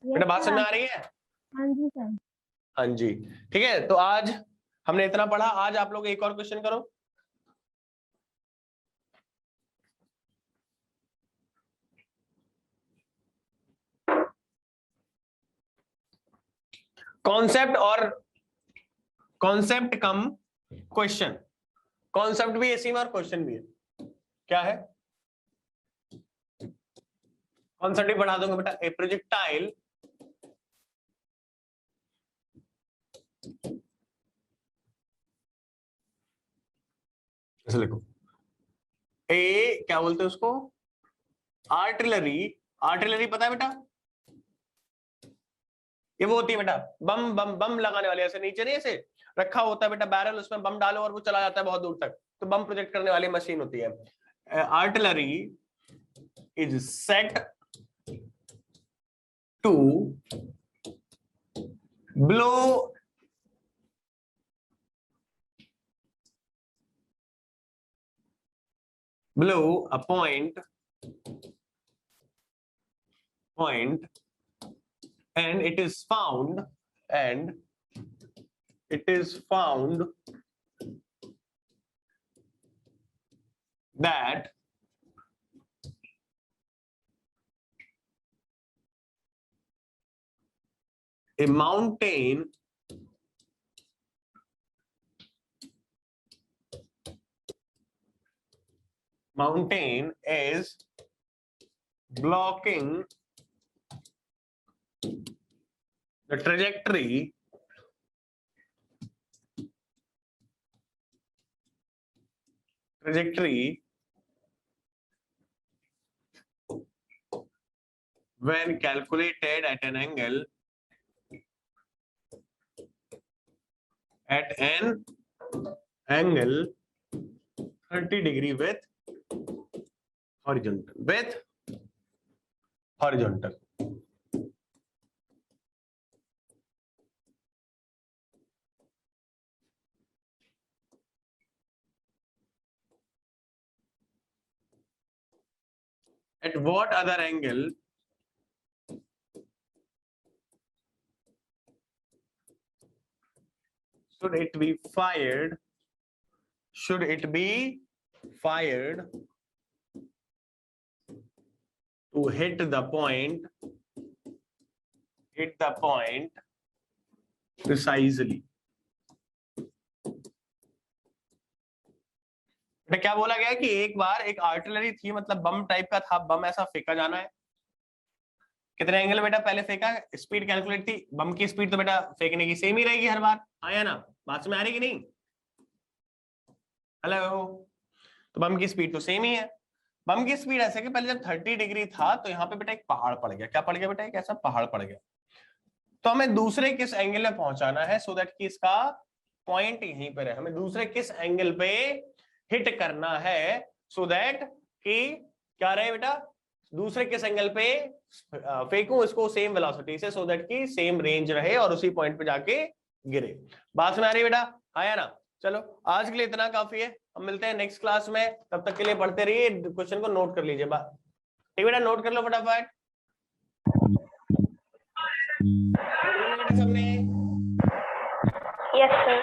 Speaker 1: बेटा, बात समझ में आ रही है?
Speaker 2: हाँ जी सर।
Speaker 1: हाँ जी, ठीक है। तो आज हमने इतना पढ़ा, आज आप लोग एक और क्वेश्चन करो। कॉन्सेप्ट और कॉन्सेप्ट कम क्वेश्चन, कॉन्सेप्ट भी इसी में और क्वेश्चन भी है। क्या है कॉन्सेप्ट भी बढ़ा दूंगा बेटा। ए प्रोजेक्टाइल ऐसे लिखो, ए क्या बोलते हैं उसको, आर्टिलरी। आर्टिलरी पता है बेटा, ये वो होती है बेटा बम बम बम लगाने वाले, ऐसे नीचे नहीं ऐसे रखा होता है बेटा बैरल, उसमें बम डालो और वो चला जाता है बहुत दूर तक, तो बम प्रोजेक्ट करने वाली मशीन होती है। Artillery is set to blow a point and it is found that a mountain is blocking the trajectory when calculated at an angle 30 degree with horizontal. At what other angle should it be fired? Should it be fired to hit the point precisely? तो क्या बोला गया कि एक बार एक आर्टिलरी थी, मतलब बम टाइप का था, बम ऐसा फेंका जाना है। कितने एंगल बेटा पहले फेंका, स्पीड कैलकुलेट थी, बम की स्पीड तो बेटा फेंकने की सेम ही रहेगी हर बार, आया ना? बात में आ रही कि नहीं? हेलो, तो बम की स्पीड तो सेम ही है। बम की स्पीड ऐसे कि पहले जब 30 डिग्री था तो यहाँ पे बेटा एक पहाड़ पड़ गया। क्या पड़ गया बेटा? एक ऐसा पहाड़ पड़ गया। तो हमें दूसरे किस एंगल में पहुंचाना है सो दैट कि इसका पॉइंट यहीं पर है, हमें दूसरे किस एंगल पे हिट करना है सो दैट कि क्या रहे बेटा, दूसरे किस एंगल पे फेंकूं इसको सेम वेलोसिटी से सो दैट कि सेम रेंज रहे और उसी पॉइंट पे जाके गिरे। बात में आ रही है बेटा? आया ना? चलो आज के लिए इतना काफी है, हम मिलते हैं नेक्स्ट क्लास में, तब तक के लिए पढ़ते रहिए, क्वेश्चन को नोट कर लीजिए। ठीक बेटा, नोट कर लो फटाफट। बेटा सबने,
Speaker 4: yes sir.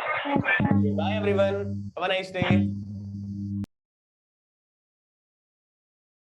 Speaker 1: Bye everyone, have a nice day.